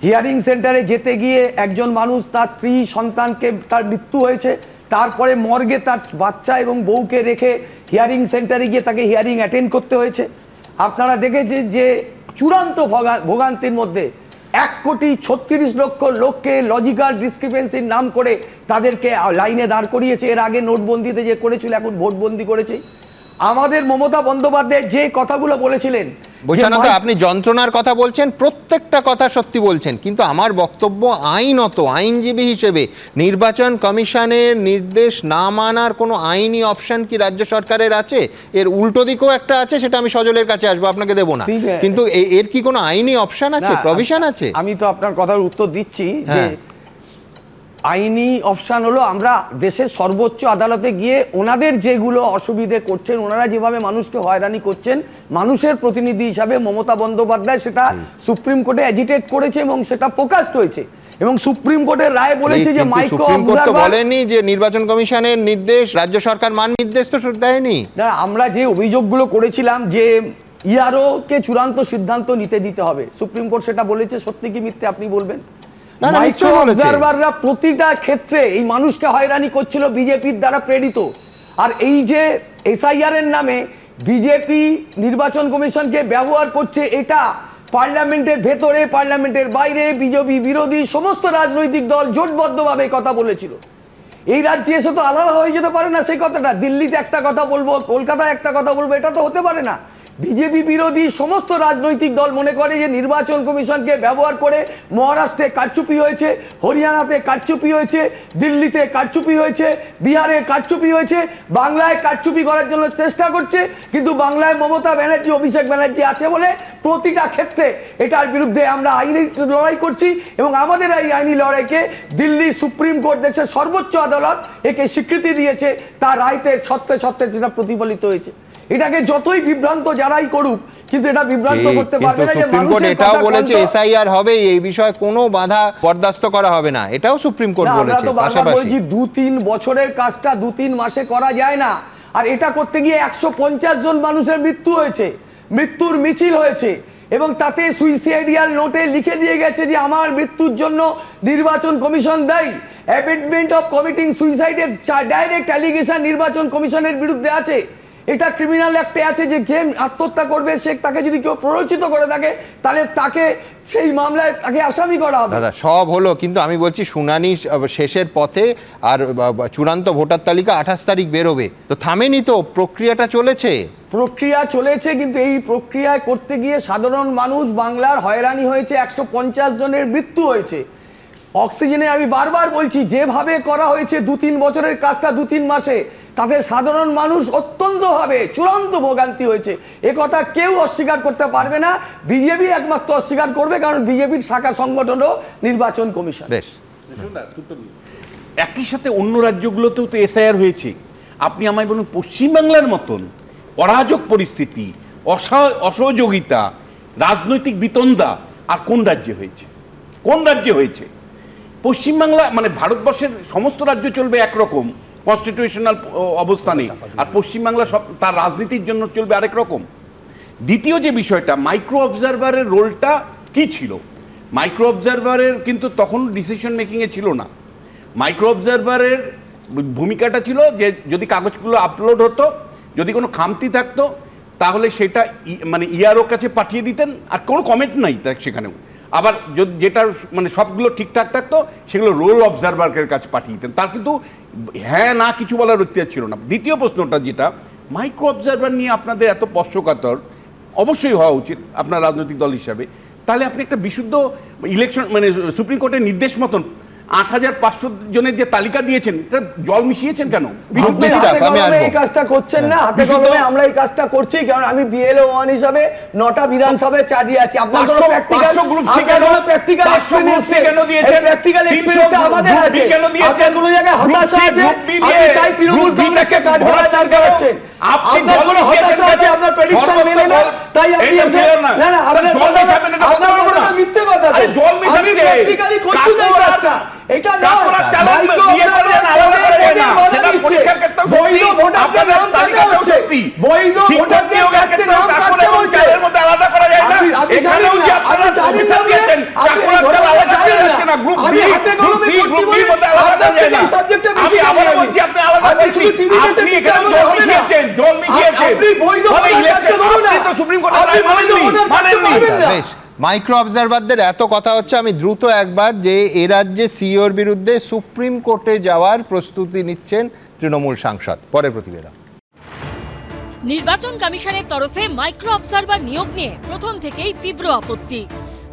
হিয়ারিং সেন্টারে যেতে গিয়ে একজন মানুষ, তার স্ত্রী সন্তানকে তার মৃত্যু হয়েছে, তারপরে মর্গে তার বাচ্চা এবং বউকে রেখে হিয়ারিং সেন্টারে গিয়ে তাকে হিয়ারিং অ্যাটেন্ড করতে হয়েছে। আপনারা দেখেছেন যে চূড়ান্ত ভোগান্তির মধ্যে 1,36,00,000 লোককে লজিক্যাল ডিসক্রিপেন্সির নাম করে তাদেরকে লাইনে দাঁড় করিয়েছে। এর আগে নোটবন্দিতে যে করেছিল, এখন ভোটবন্দি করেছে। আমাদের মমতা বন্দ্যোপাধ্যায় যে কথাগুলো বলেছিলেন, বৈশ্বনাথ, আপনি যন্ত্রণার কথা বলছেন, প্রত্যেকটা কথা সত্যি বলছেন, কিন্তু আমার বক্তব্য আইনত, আইনজীবী হিসেবে নির্বাচন কমিশনের নির্দেশ না মানার কোনো আইনি অপশন কি রাজ্য সরকারের আছে? এর উল্টো দিকেও একটা আছে, সেটা আমি সজলের কাছে আসবো, আপনাকে দেবো না, কিন্তু এর কি কোনো আইনি অপশন আছে, প্রভিশন আছে? আমি তো আপনার কথার উত্তর দিচ্ছি যে আইনি অপশান হলো আমরা দেশের সর্বোচ্চ আদালতে গিয়ে ওনাদের যেগুলো অসুবিধে করছেন, ওনারা যেভাবে মানুষকে হয়রানি করছেন, মানুষের প্রতিনিধি হিসাবে মমতা বন্দ্যোপাধ্যায় সেটা সুপ্রিম কোর্টে এজিটেট করেছে এবং সেটা ফোকাসড হয়েছে এবং সুপ্রিম কোর্টের রায় বলেছে যে মাইক্রো সুপ্রিম কোর্ট তো অবজারভার, বলেনি যে নির্বাচন কমিশনের নির্দেশ রাজ্য সরকার মান নির্দেশ তো দেয়নি। না, আমরা যে অভিযোগগুলো করেছিলাম যে ইআরও কে চূড়ান্ত সিদ্ধান্ত নিতে দিতে হবে, সুপ্রিম কোর্ট সেটা বলেছে। সত্যি কি মিথ্যে আপনি বলবেন? না, না, মাইক্রো নিশ্চয়ই বলেছে। অবজারভাররা প্রতিটা ক্ষেত্রে এই মানুষকে হয়রানি করছিল বিজেপির দ্বারা প্রেরিত। আর এই যে এসআইআর এর নামে বিজেপি নির্বাচন কমিশনকে ব্যবহার করছে, এটা পার্লামেন্টের ভেতরে পার্লামেন্টের বাইরে বিজেপি বিরোধী সমস্ত রাজনৈতিক দল জোটবদ্ধভাবে কথা বলেছিল। এই রাজ্যে এসে তো আলাদা হয়ে যেতে পারে না সেই কথাটা। দিল্লিতে একটা কথা বলবো, কলকাতায় একটা কথা বলবো, এটা তো হতে পারে না। বিজেপি বিরোধী সমস্ত রাজনৈতিক দল মনে করে যে নির্বাচন কমিশনকে ব্যবহার করে মহারাষ্ট্রে কারচুপি হয়েছে, হরিয়ানাতে কারচুপি হয়েছে, দিল্লিতে কারচুপি হয়েছে, বিহারে কারচুপি হয়েছে, বাংলায় কারচুপি করার জন্য চেষ্টা করছে। কিন্তু বাংলায় মমতা ব্যানার্জি, অভিষেক ব্যানার্জি আছে বলে প্রতিটা ক্ষেত্রে এটার বিরুদ্ধে আমরা আইনি লড়াই করছি এবং আমাদের এই আইনি লড়াইকে দিল্লি সুপ্রিম কোর্ট, দেশের সর্বোচ্চ আদালত একে স্বীকৃতি দিয়েছে, তার রায়তে সত্ত্বে সত্ত্বে সেটা প্রতিফলিত হয়েছে। এটাকে যতই বিভ্রান্ত যারাই করুক, কিন্তু এটা বিভ্রান্ত করতে পারবে না যে সুপ্রিম কোর্ট মানুষের এটাও কথা বলেছে এসআইআর হবে, এই বিষয়ে কোনো বাধা বরদাস্ত করা হবে না, এটাও সুপ্রিম কোর্ট আমরা বলেছে। তো বারবার পাশাপাশি বলেছি 2-3 বছরের কাজটা 2-3 মাসে করা যায় না। আর এটা করতে গিয়ে 150 জন মানুষের মৃত্যু হয়েছে, মৃত্যুর মিছিল হয়েছে এবং তাতে সুইসাইডিয়াল নোটে লিখে দিয়ে গেছে যে আমার মৃত্যুর জন্য নির্বাচন কমিশন দায়ী। অ্যাবেটমেন্ট অফ কমিটিং সুইসাইডের ডাইরেক্ট অ্যালিগেশন নির্বাচন কমিশনের বিরুদ্ধে আছে। এটা ক্রিমিনাল অ্যাক্টে আছে যে যে আত্মহত্যা করবে, সে তাকে যদি কেউ প্ররোচিত করে থাকে তাহলে তাকে সেই মামলায় তাকে আসামি করা হবে। দাদা সব হলো, কিন্তু আমি বলছি শুনানি শেষের পথে, আর চূড়ান্ত ভোটার তালিকা 28 তারিখ বেরোবে, তো থামেনি তো, প্রক্রিয়াটা চলেছে। প্রক্রিয়া চলেছে, কিন্তু এই প্রক্রিয়ায় করতে গিয়ে সাধারণ মানুষ বাংলার হয়রানি হয়েছে, 150 জনের মৃত্যু হয়েছে। অক্সিজেনে আমি বারবার বলছি যেভাবে করা হয়েছে 2-3 বছরের কাজটা 2-3 মাসে, তাদের সাধারণ মানুষ অত্যন্তভাবে চূড়ান্ত ভোগান্তি হয়েছে। এ কথা কেউ অস্বীকার করতে পারবে না, বিজেপি একমাত্র অস্বীকার করবে, কারণ বিজেপির শাখা সংগঠনও নির্বাচন কমিশন। বেশ, একই সাথে অন্য রাজ্যগুলোতেও তো এসআইআর হয়েছে। আপনি আমায় বলুন, পশ্চিমবাংলার মতন অরাজক পরিস্থিতি, অসহযোগিতা, রাজনৈতিক বিতন্দা আর কোন রাজ্যে হয়েছে? কোন রাজ্যে হয়েছে? পশ্চিমবাংলা মানে ভারতবর্ষের সমস্ত রাজ্য চলবে একরকম কনস্টিটিউশনাল অবস্থানে, আর পশ্চিমবাংলা সব তার রাজনীতির জন্য চলবে আরেক রকম। দ্বিতীয় যে বিষয়টা, মাইক্রো অবজারভারের রোলটা কি ছিল? মাইক্রো অবজারভারের কিন্তু তখন ডিসিশন মেকিংয়ে ছিল না। মাইক্রো অবজারভারের ভূমিকাটা ছিল যে যদি কাগজগুলো আপলোড হতো, যদি কোনো খামতি থাকতো, তাহলে সেটা মানে ইআরও কাছে পাঠিয়ে দিতেন, আর কোনো কমেন্ট নাই সেখানেও। আবার যেটা মানে সবগুলো ঠিকঠাক থাকতো, সেগুলো রোল অবজারভারের কাছে পাঠিয়ে দিতেন, তার কিন্তু হ্যাঁ না কিছু বলার অধিকার ছিল না। দ্বিতীয় প্রশ্নটা যেটা, মাইক্রো অবজারভার নিয়ে আপনাদের এত পক্ষপাতর অবশ্যই হওয়া উচিত আপনার রাজনৈতিক দল হিসাবে, তাহলে আপনি একটা বিশুদ্ধ ইলেকশন মানে সুপ্রিম কোর্টের নির্দেশ মতন 8500 জনের যে তালিকা দিয়েছেন, এটা জল মিশিয়েছেন কেন? এই কাজটা করছেন না, হাতে কলমে আমরা এই কাজটা করছি, কারণ আমি বিএলও 1 হিসাবে 9টা বিধানসভায় চালিয়ে আছি। আপনার কোনো প্র্যাকটিক্যাল এক্সপেরিয়েন্স কেন দিয়েছেন? প্র্যাকটিক্যাল এক্সপেরিয়েন্সটা আমাদের আছে। আপনার কোনো জায়গায় হতাশা আছে, আপনি তাই তৃণমূল কংগ্রেসকে কাট ধরা দাঁড় করাচ্ছেন। আপনার কোনো হতাশা আছে, আপনার প্রেডিকশন মেনে না, তাই আপনি না না আপনার কোনো মিথ্যে কথা। আমি প্র্যাকটিক্যালি করছি না এই কাজটা, এটা না মাইক্রো বৈধ ভোটারদের নাম কাটতে হচ্ছে, বৈধ ভোটারদের কাটতে নাম কাটতে হচ্ছে। আপনি জানেন না, আপনি জানেন না, আমি হাতে কলমে করছি বলে আপনার থেকে এই সাবজেক্টটা বেশি আপনি শুধু টিভি বেসে কেন হবে না? আপনি বৈধ ভোটার কাটতে ধরুন না, আপনি বৈধ ভোটার কাটতে পারবেন না। মাইক্রো অবজারভারদের এত কথা হচ্ছে, আমি দ্রুত একবার যে এ রাজ্যে সিইওর বিরুদ্ধে সুপ্রিম কোর্টে যাওয়ার প্রস্তুতি নিচ্ছেন তৃণমূল সাংসদ। পরের প্রতিবেদন। নির্বাচন কমিশনের তরফে মাইক্রো অবজারভার নিয়োগ নিয়ে প্রথম থেকেই তীব্র আপত্তি।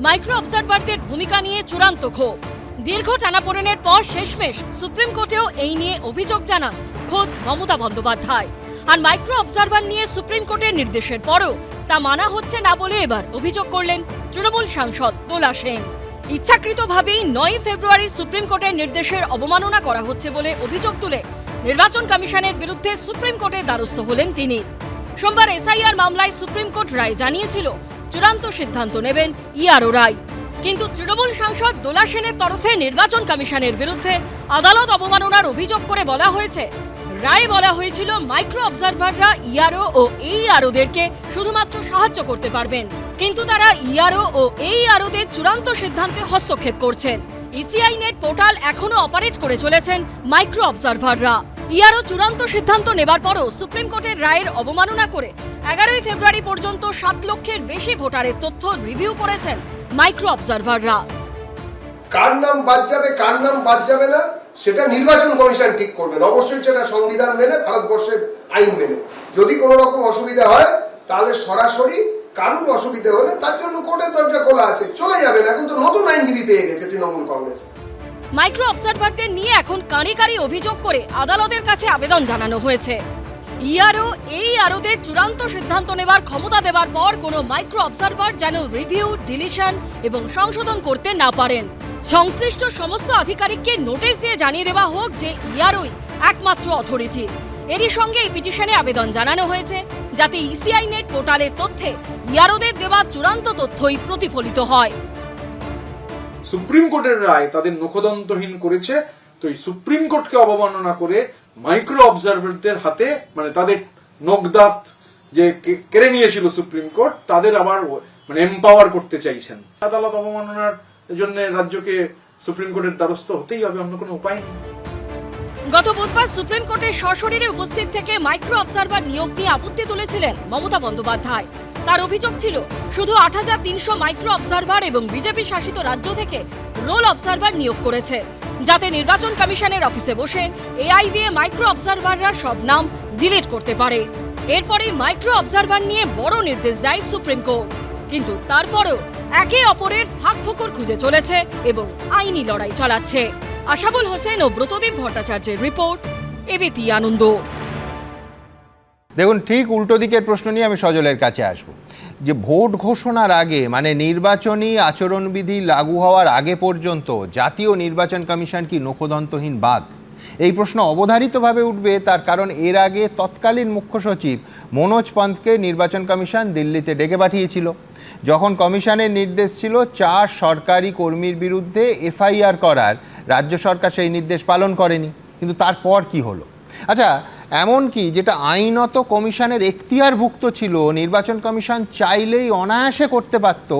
মাইক্রো অবজারভারদের ভূমিকা নিয়ে চূড়ান্ত ক্ষোভ। দীর্ঘ টানাপোড়েনের পর শেষমেশ সুপ্রিম কোর্টেও এই নিয়ে অভিযোগ জানান খোদ মমতা বন্দ্যোপাধ্যায়। আর মাইক্রো অবজারভার নিয়ে সুপ্রিম কোর্টের নির্দেশের পরও তা মানা হচ্ছে না বলে এবার অভিযোগ করলেন তৃণমূল সাংসদ দোলা সেন। ইচ্ছাকৃতভাবেই 9 ফেব্রুয়ারি সুপ্রিম কোর্টের নির্দেশের অবমাননা করা হচ্ছে বলে অভিযোগ তুলে নির্বাচন কমিশনের বিরুদ্ধে সুপ্রিম কোর্টের দ্বারস্থ হলেন তিনি। সোমবার এসআইআর মামলায় সুপ্রিম কোর্ট রায় জানিয়েছিল চূড়ান্ত সিদ্ধান্ত নেবেন ইআরও রায়। কিন্তু তৃণমূল সাংসদ দোলা সেনের তরফে নির্বাচন কমিশনের বিরুদ্ধে আদালত অবমাননার অভিযোগ করে বলা হয়েছে, রায়ে বলা হয়েছিল মাইক্রো অবজারভাররা ইআরও ও এইআরওদেরকে শুধুমাত্র সাহায্য করতে পারবেন, কিন্তু তারা ইআরও ও এইআরওদের চূড়ান্ত সিদ্ধান্তে হস্তক্ষেপ করছেন। ইসিআই নেট পোর্টাল এখনো অপারেট করে চলেছেন মাইক্রো অবজারভাররা। ইআরও চূড়ান্ত সিদ্ধান্ত নেবার পরও সুপ্রিম কোর্টের রায়ের অবমাননা করে 11 ফেব্রুয়ারি পর্যন্ত 7 লক্ষের বেশি ভোটারের তথ্য রিভিউ করেছেন মাইক্রো অবজারভাররা। কার নাম বাদ যাবে কার নাম বাদ যাবে না সেটা নির্বাচন কমিশন ঠিক করবেন, অবশ্যই সেটা সংবিধান মেনে, ভারতবর্ষের আইন মেনে। যদি কোনো রকম অসুবিধা হয় তাহলে সরাসরি, কারুর অসুবিধা হলে তার জন্য কোর্টের দরজা খোলা আছে, চলে যাবেন। এখন তো নতুন আইনজীবী পেয়ে গেছে তৃণমূল কংগ্রেস। মাইক্রো অবজারভারদের নিয়ে এখন কানে কানে অভিযোগ করে আদালতের কাছে আবেদন জানানো হয়েছে। ইআরও এইআরওদের চূড়ান্ত সিদ্ধান্ত নেবার ক্ষমতা দেওয়ার পর কোনো মাইক্রো অবজারভার যেন রিভিউ, ডিলিশন এবং সংশোধন করতে না পারেন। সংশ্লিষ্ট সমস্ত আধিকারিককে নোটিশ দিয়ে জানিয়ে দেওয়া হোক যে ইআরওই একমাত্র অথরিটি। এরই সঙ্গে এই পিটিশনে আবেদন জানানো হয়েছে যাতে ইসিআই নেট পোর্টালের তথ্যে ইআরওদের দেওয়া চূড়ান্ত তথ্যই প্রতিফলিত হয়। সুপ্রিম কোর্টের রায় তাদের নখদন্তহীন করেছে, তো এই সুপ্রিম কোর্টকে অবমাননা করে মাইক্রো অবজারভারদের হাতে, মানে তাদের নখদাত যে কেড়ে নিয়েছিল সুপ্রিম কোর্ট, তাদের আবার মানে এম্পাওয়ার করতে চাইছেন। আদালত অবমাননার জন্য রাজ্যকে সুপ্রিম কোর্টের দ্বারস্থ হতেই হবে, অন্য কোনো উপায় নেই। গত বুধবার সুপ্রিম কোর্টে সশরীরে উপস্থিত থেকে মাইক্রো অবজারভার নিয়োগ নিয়ে আপত্তি তুলেছিলেন মমতা বন্দ্যোপাধ্যায়। তার অভিযোগ ছিল শুধু ৮৩০০ মাইক্রো অবজারভার এবং বিজেপি শাসিত রাজ্য থেকে রোল অবজারভার নিয়োগ করেছে, যাতে নির্বাচন কমিশনের অফিসে বসে এআই দিয়ে মাইক্রো অবজারভাররা সব নাম ডিলিট করতে পারে। এরপরেই মাইক্রো অবজারভার নিয়ে বড় নির্দেশ দেয় সুপ্রিম কোর্ট। কিন্তু তারপরেও একে অপরের ফাঁকফোকর খুঁজে চলেছে এবং আইনি লড়াই চালাচ্ছে। আশাবুল হোসেন ও ব্রতদীপ ভট্টাচার্যের রিপোর্ট, এবিপি আনন্দ। দেখুন, ঠিক উল্টো দিকের প্রশ্ন নিয়ে আমি সজলের কাছে আসব। যে ভোট ঘোষণার আগে, মানে নির্বাচনী আচরণবিধি লাগু হওয়ার আগে পর্যন্ত জাতীয় নির্বাচন কমিশন কি নখদন্তহীন বাঘ? এই প্রশ্ন অবধারিতভাবে উঠবে, তার কারণ এর আগে তৎকালীন মুখ্য সচিব মনোজ পন্তকে নির্বাচন কমিশন দিল্লিতে ডেকে পাঠিয়েছিল, যখন কমিশনের নির্দেশ ছিল 4 সরকারি কর্মীর বিরুদ্ধে এফআইআর করার। রাজ্য সরকার সেই নির্দেশ পালন করেনি, কিন্তু তারপর কি হলো? আচ্ছা, এমন কি যেটা আইনত কমিশনের এখতিয়ারভুক্ত ছিল, নির্বাচন কমিশন চাইলেই অনায়াসে করতে পারত,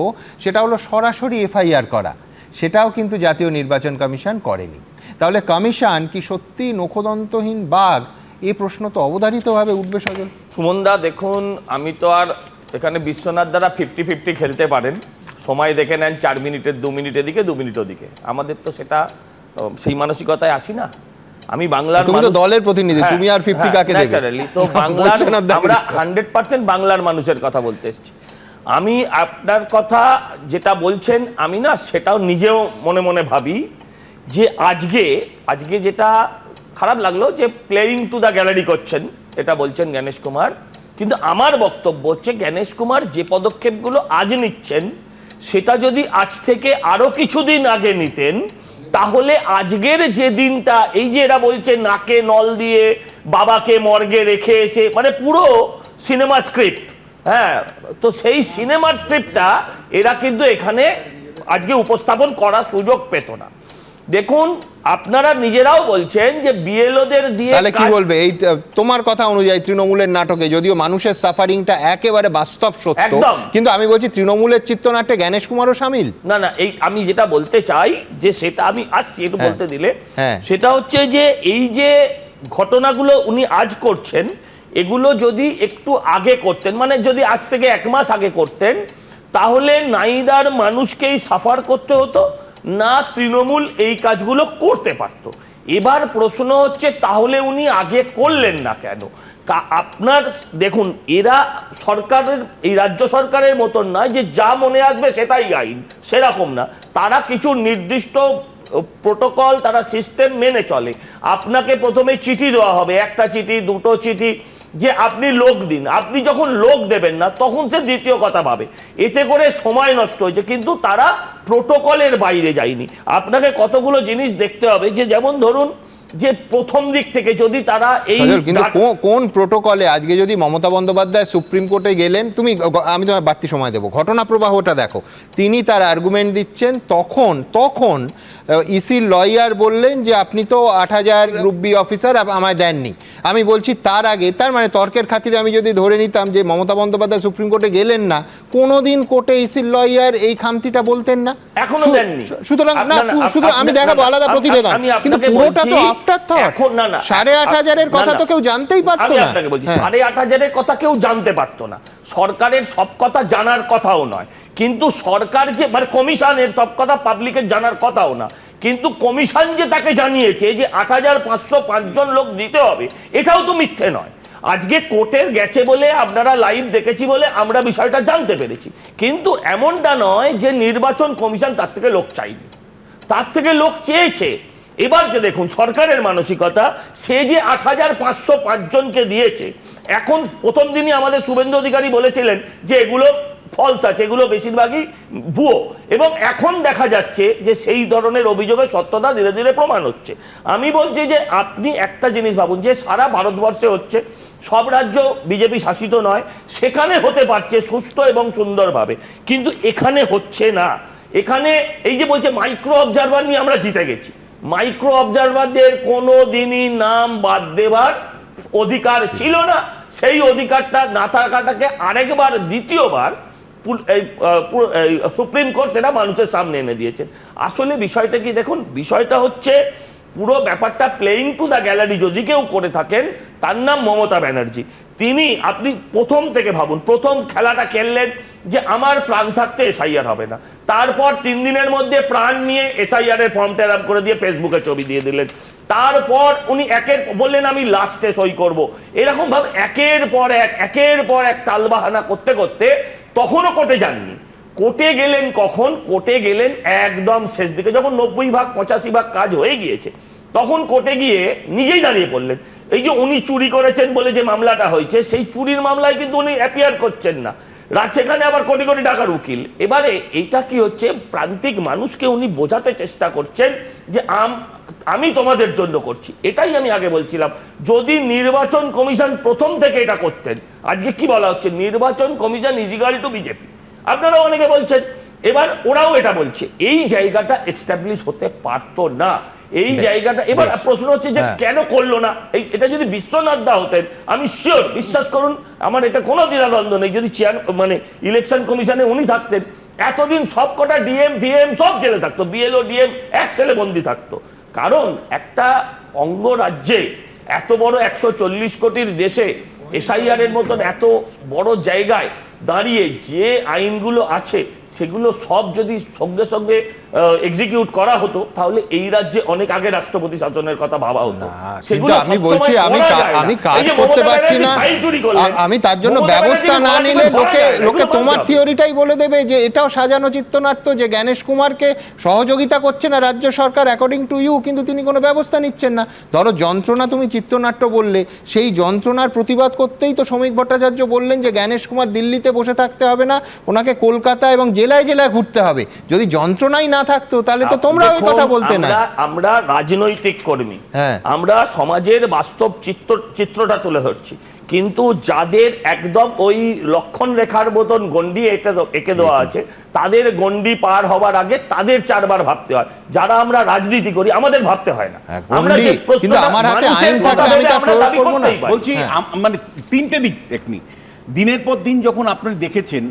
সেটা হলো সরাসরি এফআইআর করা। সেটাও কিন্তু জাতীয় নির্বাচন কমিশন করেনি। তাহলে কমিশন কি সত্যি নখদন্তহীন বাঘ? এই প্রশ্ন তো অবধারিতভাবে উঠবে সজল। সুমনদা, দেখুন, আমি তো আর এখানে বিশ্বনাথ দ্বারা 50-50 খেলতে পারেন, সময় দেখে নেন 4 মিনিটের, 2 মিনিটের দিকে, 2 মিনিট ওদিকে। আমাদের তো সেটা সেই মানসিকতায় আসি না। আমি বাংলার, তুমি তো দলের প্রতিনিধি, তুমি আর 50 কাকে দেবে? তো বাংলার, আমরা 100% বাংলার মানুষের কথা বলতে এসেছি। আমি আপনার কথা যেটা বলছেন, আমি না সেটাও নিজেও মনে মনে ভাবি যে আজকে যেটা খারাপ লাগলো যে প্লেয়িং টু দ্য গ্যালারি করছেন, এটা বলছেন গণেশ কুমার। কিন্তু আমার বক্তব্য হচ্ছে গণেশ কুমার যে পদক্ষেপগুলো আজ নিচ্ছেন, সেটা যদি আজ থেকে আরো কিছুদিন আগে নিতেন, তাহলে আজকের যে দিনটা, এই যে এরা বলছে নাকে নল দিয়ে বাবাকে মর্গে রেখে এসে, মানে পুরো সিনেমা স্ক্রিপ্ট, হ্যাঁ, তো সেই সিনেমার স্ক্রিপ্টটা এরা কিন্তু এখানে আজকে উপস্থাপন করার সুযোগ পেত না। দেখুন, আপনারা নিজেরাও বলছেন যে বিএলওদের দিয়ে, তাহলে কি বলবে? এই তোমার কথা অনুযায়ী তৃণমূলের নাটকে যদিও মানুষের সাফারিংটা একেবারে বাস্তব সত্য, কিন্তু আমি বলছি তৃণমূলের চিত্রনাট্যে গণেশ কুমারও শামিল। না, এই আমি যেটা বলতে চাই, যে সেটা আমি আসছি একটু বলতে দিলে, সেটা হচ্ছে যে এই যে ঘটনাগুলো উনি আজ করছেন, এগুলো যদি একটু আগে করতেন, মানে যদি আজ থেকে 1 মাস আগে করতেন, তাহলে নাইদার মানুষকেই সাফার করতে হতো না, তৃণমূল এই কাজগুলো করতে পারত। এবার প্রশ্ন হচ্ছে তাহলে উনি আগে করলেন না কেন? আপনার দেখুন, এরা সরকারের, এই রাজ্য সরকারের মতন নয় যে যা মনে আসবে সেটাই আইন, সেরকম না। তারা কিছু নির্দিষ্ট প্রোটোকল, তারা সিস্টেম মেনে চলে। আপনাকে প্রথমে চিঠি দেওয়া হবে, 1টা চিঠি, 2টো চিঠি, যে আপনি লোক দিন, আপনি যখন লোক দেবেন না তখন সে দ্বিতীয় কথা ভাবে। এতে করে সময় নষ্ট হয়েছে, কিন্তু তারা প্রোটোকলের বাইরে যায়নি। আপনাকে কতগুলো জিনিস দেখতে হবে, যে যেমন ধরুন যে প্রথম দিক থেকে যদি তারা এই কিন্তু কোন প্রোটোকলে আজকে যদি মমতা বন্দ্যোপাধ্যায় সুপ্রিম কোর্টে গেলেন, আমি তোমায় বাড়তি সময় দেবো, ঘটনা প্রবাহটা দেখো, তিনি তার আর্গুমেন্ট দিচ্ছেন, তখন ইসির লয়ার বললেন যে আপনি তো 8,000 গ্রুপ বি অফিসার আমায় দেননি। আমি বলছি তার আগে, তার মানে তর্কের খাতিরে আমি যদি ধরে নিতাম যে মমতা বন্দ্যোপাধ্যায় সুপ্রিম কোর্টে গেলেন না, কোনোদিন কোর্টে ইসির লয়ার এই খামতিটা বলতেন না, এখনো দেননি। সুতরাং আমি দেখাবো আলাদা প্রতিবেদন, কিন্তু পুরোটা তো আফটার থট। 8,500-এর কথা তো কেউ জানতেই পারতো না। আপনাকে বলছি 8,500-এর কথা কেউ জানতে পারতো না, সরকারের সব কথা জানার কথাও নয়, কিন্তু সরকার যে মানে কমিশনের সব কথা পাবলিকের জানার কথাও না, কিন্তু কমিশন যে তাকে জানিয়েছে যে 8,505 জন লোক দিতে হবে, এটাও তো মিথ্যে নয়। আজকে কোর্টের গেছে বলে, আপনারা লাইভ দেখেছি বলে আমরা বিষয়টা জানতে পেরেছি, কিন্তু এমনটা নয় যে নির্বাচন কমিশন তার থেকে লোক চাইনি, তার থেকে লোক চেয়েছে। এবার যে দেখুন সরকারের মানসিকতা, সে যে 8,505 জনকে দিয়েছে, এখন প্রথম দিনই আমাদের শুভেন্দু অধিকারী বলেছিলেন যে এগুলো ফলস আছে, এগুলো বেশিরভাগই ভুয়ো, এবং এখন দেখা যাচ্ছে যে সেই ধরনের অভিযোগের সত্যতা ধীরে ধীরে প্রমাণ হচ্ছে। আমি বলছি যে আপনি একটা জিনিস ভাবুন, যে সারা ভারতবর্ষে হচ্ছে, সব রাজ্য বিজেপি শাসিত নয়, সেখানে হতে পারছে সুষ্ঠু এবং সুন্দরভাবে, কিন্তু এখানে হচ্ছে না। এখানে এই যে বলছে মাইক্রো অবজারভার নিয়ে আমরা জিতে গেছি, মাইক্রো অবজারভারদের কোনো দিনই নাম বাদ দেবার অধিকার ছিল না। সেই অধিকারটা না থাকাটাকে আরেকবার, দ্বিতীয়বার সুপ্রিম কোর্ট সেটা মানুষের সামনে এনে দিয়েছেন। আসলে বিষয়টা কি দেখুন, বিষয়টা হচ্ছে পুরো ব্যাপারটা প্লেইং টু দ্য গ্যালারি যদি কেউ করে থাকেন, তার নাম মমতা ব্যানার্জি। তিনি, আপনি প্রথম থেকে ভাবুন, প্রথম খেলাটা খেললেন যে আমার প্রাণ থাকতে এসআইআর হবে না, তারপর 3 দিনের মধ্যে প্রাণ নিয়ে এসআইআর এর ফর্ম টেরাপ করে দিয়ে ফেসবুকে ছবি দিয়ে দিলেন, তারপর উনি বললেন আমি লাস্টে সই করব, এরকম ভাবে একের পর এক তালবাহানা করতে করতে তখনও কোর্টে যাননি। কোর্টে গেলেন কখন? কোর্টে গেলেন একদম শেষ দিকে, যখন 90-85 কাজ হয়ে গিয়েছে, তখন কোর্টে গিয়ে নিজেই দাঁড়িয়ে পড়লেন। এই যে উনি চুরি করেছেন বলে যে মামলাটা হয়েছে, সেই চুরির মামলায় কিন্তু উনি অ্যাপিয়ার করছেন না, সেখানে আবার কোটি কোটি টাকার উকিল। এবারে এইটা কি হচ্ছে, প্রান্তিক মানুষকে উনি বোঝাতে চেষ্টা করছেন যে আমি তোমাদের জন্য করছি। এটাই আমি আগে বলছিলাম, যদি নির্বাচন কমিশন প্রথম থেকে এটা করতেন, আজকে কি বলা হচ্ছে, নির্বাচন commission is equal to BJP, আপনারা অনেকে বলছেন, এবার ওরাও এটা বলছে, এই জায়গাটা এস্টাবলিশ হতে পারতো না, এই জায়গাটা। এবার প্রশ্ন হচ্ছে যে কেন করলো না? এটা যদি বিশ্বনাথ দা হতেন, আমি শিওর, বিশ্বাস করুন, আমার এটা কোনো দ্বিধাদ্বন্দ্ব নেই, যদি মানে ইলেকশন কমিশনে উনি থাকতেন, এতদিন সব কটা ডিএম ভিএম সব জেলে থাকতো, বিএলও ডিএম এক সেলে বন্দি থাকতো। কারণ একটা অঙ্গরাজ্যে, এত বড় 140 কোটির দেশে, এসআইআর এর মতন এত বড় জায়গায় দাঁড়িয়ে যে আইনগুলো আছে, সেগুলো সব যদি সঙ্গে সঙ্গে এক্সিকিউট করা হতো, তাহলে এই রাজ্যে অনেক আগে রাষ্ট্রপতি শাসনের কথা ভাবা হতো। কিন্তু আমি বলছি, আমি কাজ করতে পারছি না, আমি তার জন্য ব্যবস্থা না নিলে লোকে তোমার থিওরিটাই বলে দেবে যে এটাও সাজানো চিত্রনাট্য, যে জ্ঞানেশ কুমারকে সহযোগিতা করছে না রাজ্য সরকার অ্যাকর্ডিং টু ইউ, কিন্তু তিনি কোনো ব্যবস্থা নিচ্ছেন না। ধরো যন্ত্রণা, তুমি চিত্রনাট্য বললে, সেই যন্ত্রণার প্রতিবাদ করতেই তো শ্রমিক ভট্টাচার্য বললেন যে জ্ঞানেশ কুমার দিল্লিতে বসে থাকতে হবে না, ওনাকে কলকাতা এবং জেলায় জেলায় ঘুরতে হবে। যদি যন্ত্রণাই না থাকতো তাহলে তো তোমরা ওই কথা বলতে না। আমরা রাজনৈতিক কর্মী, আমরা সমাজের বাস্তব চিত্রটা তুলে ধরছি, কিন্তু যাদের একদম ওই লক্ষণ রেখার মতন গন্ডি এঁকে দেওয়া আছে, তাদের গন্ডি পার হবার আগে তাদের 4 বার ভাবতে হয়। যারা আমরা রাজনীতি করি আমাদের ভাবতে হয় না। কিন্তু আমার হাতে আইন থাকলে আমি তা প্রয়োগ করব না। বলছি মানে 3টে দিক দেখনি, দিনের পর দিন যখন আপনারা দেখেছেন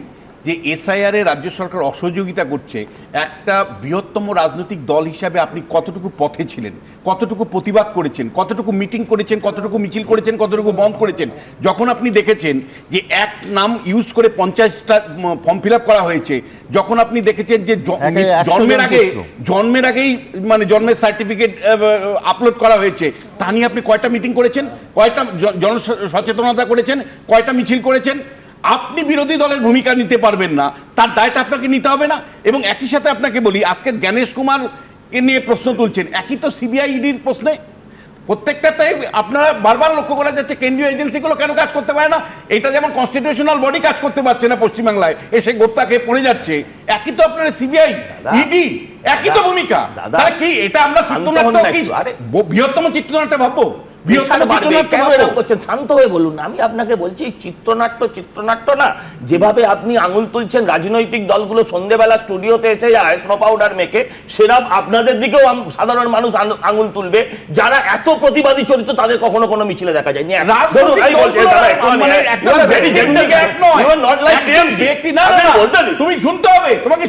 যে এসআইআর এ রাজ্য সরকার অসহযোগিতা করছে, একটা বৃহত্তম রাজনৈতিক দল হিসাবে আপনি কতটুকু পথে ছিলেন, কতটুকু প্রতিবাদ করেছেন, কতটুকু মিটিং করেছেন, কতটুকু মিছিল করেছেন, কতটুকু বন্ধ করেছেন? যখন আপনি দেখেছেন যে এক নাম ইউজ করে 50টা ফর্ম ফিল আপ করা হয়েছে, যখন আপন দেখেছেন যে জন্মের আগেই মানে জন্মের সার্টিফিকেট আপলোড করা হয়েছে, তা নিয়ে আপনি কয়টা মিটিং করেছেন, কয়টা জনসচেতনতা করেছেন, কয়টা মিছিল করেছেন? আপনি বিরোধী দলের ভূমিকা নিতে পারবেন না, তার দায়টা আপনাকে নিতে হবে না? এবং একই সাথে আপনাকে বলি, আজকে জ্ঞানেশ কুমারকে নিয়ে প্রশ্ন তুলছেন, একই তো সিবিআই ইডির প্রশ্নে প্রত্যেকটাতে আপনারা বারবার লক্ষ্য করা যাচ্ছে কেন্দ্রীয় এজেন্সিগুলো কেন কাজ করতে পারে না। এটা যেমন কনস্টিটিউশনাল বডি কাজ করতে পারছে না পশ্চিমবাংলায়, এসে গোপ্তাকে পড়ে যাচ্ছে, একই তো আপনার সিবিআই, ইডি, একই তো ভূমিকা। তাহলে কি এটা আমরা চিত্রনাট্য, কি বৃহত্তম চিত্রনাট্য ভাববো? শান্ত হয়ে বলুন। আমি আপনাকে বলছি চিত্রনাট্য না, যেভাবে আপনি আঙুল তুলছেন রাজনৈতিক দলগুলো সন্ধ্যেবেলা স্টুডিওতে এসে যায় স্নো পাউডার মেখে, সেরকম আপনাদের দিকেও সাধারণ মানুষ আঙুল তুলবে। যারা এত প্রতিবাদী চরিত্র তাদের কখনো কোনো মিছিলে দেখা যায়নি। তুমি শুনতে হবে, তোমাকে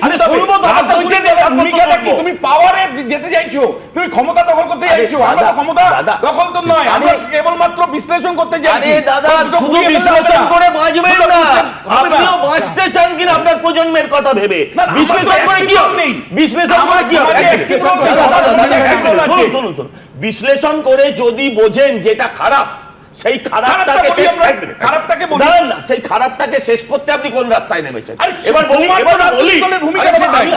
তুমি পাওয়ারে যেতে চাইছো, তুমি ক্ষমতা দখল করতে চাইছো। আমরা তো ক্ষমতা দখল তো নয়, আমরা কেবলমাত্র বিশ্লেষণ করতে চাইছি। আরে দাদা, শুধু বিশ্লেষণ করে বাঁচবেন না, আপনিও বাঁচতে চান কিনা আপনার প্রজন্মের কথা ভেবে। বিশ্লেষণ করে কি হবে? বিশ্লেষণ করে কি হবে? শুনুন, বিশ্লেষণ করে যদি বোঝেন যেটা খারাপ, সেই খারাপটাকে শেষ করতে আপনি কোন রাস্তায় নেমেছেন? এবার বলি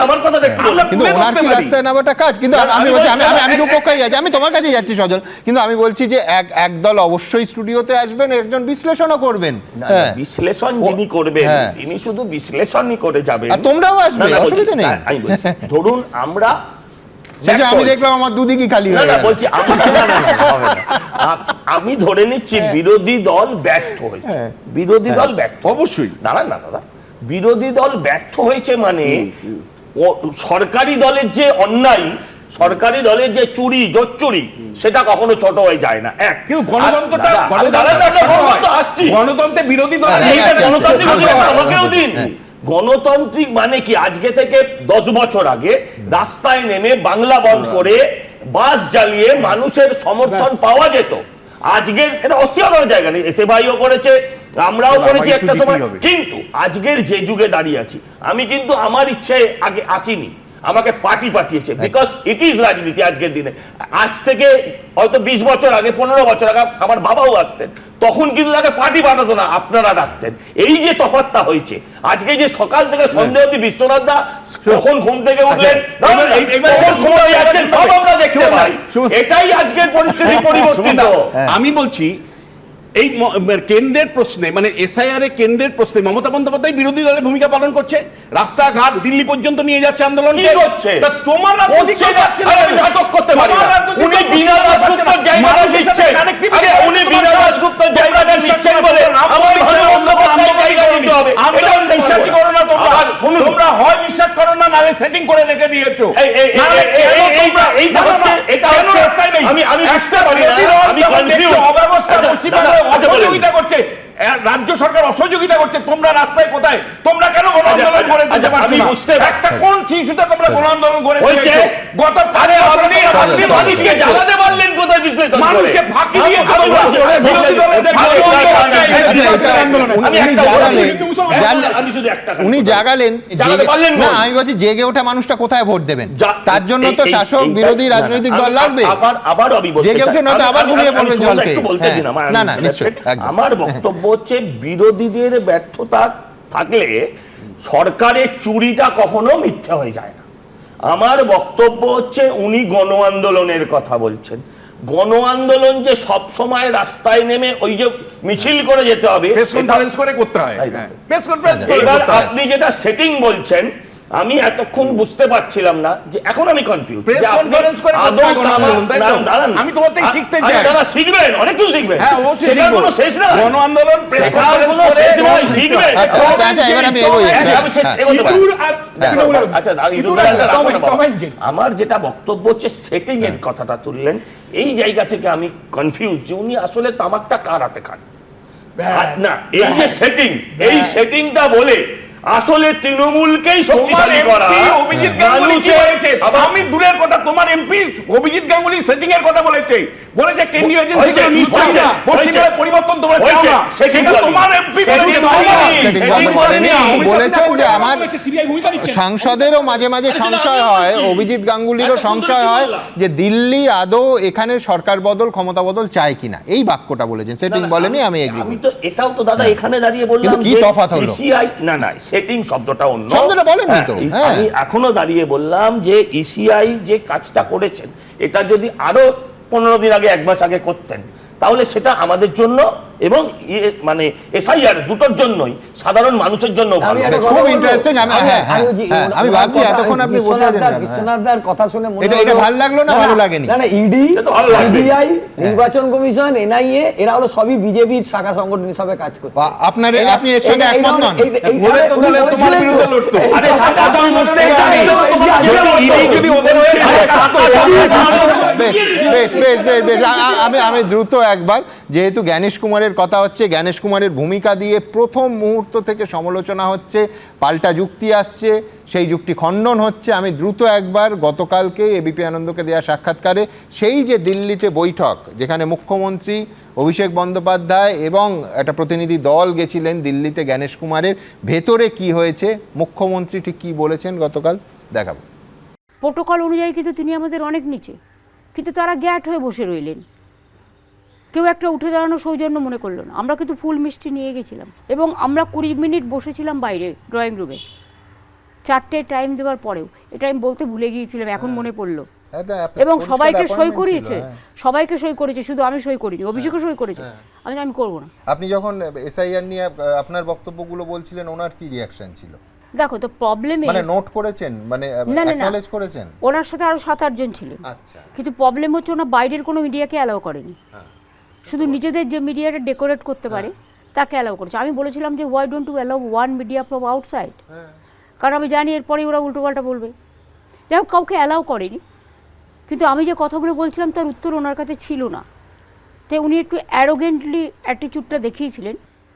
আমার কথা কিন্তু ওনার কি রাস্তায় নামাটা কাজ? কিন্তু আমি বলছি আমি দুপক্ষই আছি, আমি তোমার কাছে যাচ্ছি সজল, কিন্তু আমি বলছি যে একদল অবশ্যই স্টুডিওতে আসবেন, একজন বিশ্লেষণও করবেন। বিশ্লেষণ যিনি করবেন তিনি শুধু বিশ্লেষণই করে যাবেন, আর তোমরাও আসবে, অসুবিধা নেই। ধরুন আমরা আমি দেখলাম আমার দুদিকই খালি হয়ে গেল। বলছি আমি ধরে নিচ্ছি বিরোধী দল ব্যর্থ হয়েছে, বিরোধী দল ব্যর্থ অবশ্যই। না দাদা, বিরোধী দল ব্যর্থ হয়েছে মানে সরকারি দলের যে অন্যায়, সরকারি দলের যে চুরি জোচ্চুরি, সেটা কখনো ছোট হয়ে যায় না। এক কিন্তু গণতন্ত্রের বিরোধী দল আমাকেও দিন। গণতান্ত্রিক মানে কি? আজকে থেকে 10 বছর আগে রাস্তায় নেমে বাংলা বন্ধ করে বাস জ্বালিয়ে মানুষের সমর্থন পাওয়া যেত। আজকের এটা অস্বীকার জায়গা নেই, এসএফআইও করেছে, আমরাও করেছি একটা সময়। কিন্তু আজকের যে যুগে দাঁড়িয়ে আছি, আমি কিন্তু আমার ইচ্ছে আগে আসিনি, আমাকে পার্টি পাঠিয়েছে, বিকজ ইট ইজ রাজনীতি। আজকের দিনে আজ থেকে হয়তো 20 বছর আগে, 15 বছর আগে আমার বাবাও আসতেন, তখন কিন্তু তাকে পার্টি পাঠাতো না, আপনারা রাখতেন। এই যে তফাৎটা হয়েছে, আজকে যে সকাল থেকে সন্ধ্যা অবধি বিশ্বনাথ দা কখন ঘুম থেকে উঠলেন, সব আমরা দেখতে পাই। এটাই আজকের পরিস্থিতি পরিবর্তিত। আমি বলছি এই কেন্দ্রের প্রশ্নে, মানে এসআইআর এর কেন্দ্রের প্রশ্নে মমতা বন্দ্যোপাধ্যায় বিরোধী দলের ভূমিকা পালন করছে, রাস্তাঘাট দিল্লি পর্যন্ত নিয়ে যাচ্ছে আন্দোলন করছে। তোমার নাটক করতে পারে না। উনি বিনা দাশগুপ্তর জায়গাটা নিচ্ছেন, আরে উনি বিনা দাশগুপ্তর জায়গাটা নিচ্ছেন বলে আমার ভালো বন্দ্যোপাধ্যায় জায়গা নিতে হবে। আমরা বিশ্বাস করো না তোমরা হয় বিশ্বাস করো না, নালে সেটিং করে রেখে দিয়েছো। এইটা হচ্ছে আমি বুঝতে পারি না, আমি কনফিউজ। অব্যবস্থা পশ্চিমবঙ্গে অসহযোগিতা করছে, রাজ্য সরকার অসহযোগিতা করছে, তোমরা রাস্তায় কোথায়? তোমরা কেন গণ আন্দোলন করে দিতে পারছো না? একটা কোন ইস্যুতে তোমরা গণ আন্দোলন করে দিয়েছো? গত আপনি মানুষকে জানাতে পারলেন কোথায় বিশ্লেষণ করে? মানুষকে ফাঁকি দিয়ে বিরোধী দলের উনি জাগালেন না, আমি বলছি জেগে ওঠা মানুষটা কোথায় ভোট দেবেন? তার জন্য তো শাসক বিরোধী রাজনৈতিক দল লাগবে। আবার জেগে উঠে নয়তো আবার ঘুমিয়ে পড়বেন জলকে। না না নিশ্চয়ই। আমার বক্তব্য হচ্ছে বিরোধীদের ব্যর্থতা থাকলে সরকারের চুরিটা কখনো মিথ্যা হয়ে যায় না। আমার বক্তব্য হচ্ছে উনি গণ আন্দোলনের কথা বলছেন, গণ আন্দোলন যে সব সময় রাস্তায় নেমে ওই যে মিছিল করে যেতে হবে, প্রেস কনফারেন্স করে করতে হয়। এবার আপনি যেটা সেটিং বলছেন, আমি এতক্ষণ বুঝতে পারছিলাম না, যে এখন আমি কনফিউজ। প্রেস কনফারেন্স করে গণ আন্দোলন, তাই তো? আমি তোমার থেকে শিখতে চাই। দাদা শিখবেন, অনেক কিছু শিখবেন। হ্যাঁ অবশ্যই সেটার কোনো শেষ না। গণ আন্দোলন প্রেস কনফারেন্স করে শেষ নয়, শিখবেন। আচ্ছা এবার আমি এগোই। আমার যেটা বক্তব্য হচ্ছে সেটিং এর কথাটা তুললেন, এই জায়গা থেকে আমি কনফিউজ যে উনি আসলে তামাকটা কার হাতে খান না। এই যে সেটিং, এই সেটিংটা বলে আসলে তৃণমূলকেই শক্তিশালী করা। অভিজিৎ গাঙ্গুলি কি বলেছে? আমি দূরের কথা, তোমার এমপি অভিজিৎ গাঙ্গুলি সেটিং এর কথা বলেছে, বলেছে কেন্দ্রীয় এজেন্সিগুলো নিশ্চয়ই পশ্চিমবঙ্গে পরিবর্তন তোমরা চাও না। সেটা তোমার এমপি বলেছেন যে আমার সাংসদেরও মাঝে মাঝে সংশয় হয়, অভিজিৎ গাঙ্গুলিরও সংশয় হয় যে দিল্লি আদৌ এখানে সরকার বদল, ক্ষমতা বদল চায় কিনা, এই বাক্যটা বলেছেন। সেটিং বলেনি, আমি এগ্রি। আমি তো এটাও তো দাদা এখানে দাঁড়িয়ে বললাম কি তফাৎ হলো? ইসিআই না সেটিং শব্দটা অন্য, শব্দটা বলেননি তো। আমি এখনো দাঁড়িয়ে বললাম যে ইসিআই যে কাজটা করেছেন, এটা যদি আরো 15 দিন আগে, 1 মাস আগে করতেন, তাহলে সেটা আমাদের জন্য এবং মানে এসআইআর দুটোর জন্যই, সাধারণ মানুষের জন্য ভালো। খুব ইন্টারেস্টিং। আমি ভাবছি এতক্ষণ আপনি বসে আছেন, বিশ্বনাথদার কথা শুনে মনে এটা হলো ভালো লাগলো না ভালো লাগেনি? না, ইডি, সিবিআই, নির্বাচন কমিশন, এনআইএ এরা হলো সবই বিজেপির শাখা সংগঠন হিসাবে কাজ করছে। আপনি এর সঙ্গে একমত নন? তোমার বিরুদ্ধে লড়তো। আরে শাখা সংগঠনের কারণে যদি ওদের হয়ে বেশ আমি দ্রুত একবার, যেহেতু জ্ঞানেশ কুমারের কথা হচ্ছে, জ্ঞানেশ কুমারের ভূমিকা দিয়ে প্রথম মুহূর্ত থেকে সমালোচনা হচ্ছে, পাল্টা যুক্তি আসছে, সেই যুক্তি খণ্ডন হচ্ছে। আমি দ্রুত একবার গতকালকে এবিপি আনন্দকে দেওয়া সাক্ষাৎকারে সেই যে দিল্লিতে বৈঠক, যেখানে মুখ্যমন্ত্রী অভিষেক বন্দ্যোপাধ্যায় এবং একটা প্রতিনিধি দল গেছিলেন দিল্লিতে জ্ঞানেশ কুমারের, ভেতরে কি হয়েছে, মুখ্যমন্ত্রী ঠিক কী বলেছেন গতকাল দেখাবো। প্রোটোকল অনুযায়ী কিন্তু তিনি আমাদের অনেক নিচে, কিন্তু তারা গ্যাট হয়ে বসে রইলেন। কেউ একটা উঠে দাঁড়ানো সৌজন্য মনে করলো না। আমরা কিন্তু ফুল মিষ্টি নিয়ে গেছিলাম এবং আমরা 20 মিনিট বসেছিলাম বাইরে ড্রয়িং রুমে, 4টে টাইম দেওয়ার পরেও। এটা আমি বলতে ভুলে গিয়েছিলাম, এখন মনে পড়লো। এবং সবাইকে সই করিয়েছে, সবাইকে সই করেছে, শুধু আমি সই করিনি, অভিযোগও সই করেছে। আমি করবো না। আপনি যখন এসআইআর নিয়ে আপনার বক্তব্যগুলো বলছিলেন, ওনার কি রিঅ্যাকশন ছিল? দেখো তো প্রবলেম, মানে নোট করেছেন, মানে অ্যাকনলেজ করেছেন? ওনার সাথে আরো 7-8 জন ছিলেন। আচ্ছা। কিন্তু প্রবলেম হচ্ছে ওনা বাইরের কোনো মিডিয়াকে অ্যালাউ করেনি, শুধু নিজেদের যে মিডিয়াটা ডেকোরেট করতে পারে তাকে অ্যালাউ করেছে। আমি বলেছিলাম যে why don't you allow one media from outside, কারণ আমি জানি এরপরেই ওরা উল্টোপাল্টা বলবে। যাই হোক, কাউকে অ্যালাউ করেনি। কিন্তু আমি যে কথাগুলো বলছিলাম তার উত্তর ওনার কাছে ছিল না, তাই উনি একটু অ্যারোগেন্টলি অ্যাটিচিউডটা দেখিয়েছিলেন।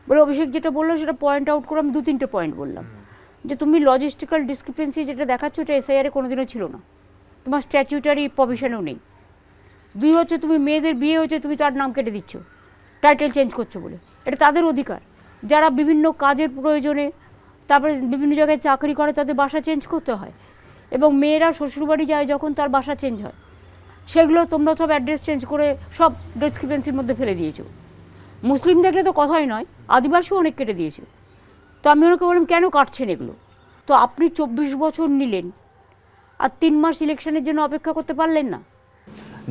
বলে অভিষেক যেটা বললো সেটা পয়েন্ট আউট করে আমি 2-3টে পয়েন্ট বললাম, যে তুমি লজিস্টিক্যাল ডিসক্রিপেন্সি যেটা দেখাচ্ছ এটা এসআইআরে কোনোদিনও ছিল না, তোমার স্ট্যাচুটারি প্রভিশনেও নেই। 2 হচ্ছে তুমি মেয়েদের বিয়ে হচ্ছে তুমি তার নাম কেটে দিচ্ছ, টাইটেল চেঞ্জ করছো বলে। এটা তাদের অধিকার, যারা বিভিন্ন কাজের প্রয়োজনে তারপরে বিভিন্ন জায়গায় চাকরি করে তাদের বাসা চেঞ্জ করতে হয়, এবং মেয়েরা শ্বশুরবাড়ি যায় যখন তার বাসা চেঞ্জ হয়, সেগুলো তোমরা সব অ্যাড্রেস চেঞ্জ করে সব ডিসক্রিপেন্সির মধ্যে ফেলে দিয়েছো। মুসলিম দেখলে তো কথাই নয়, আদিবাসীও অনেক কেটে দিয়েছে। তো আমি ওনাকে বললাম কেন কাটছেন এগুলো? তো আপনি 24 বছর নিলেন আর 3 মাস ইলেকশনের জন্য অপেক্ষা করতে পারলেন না।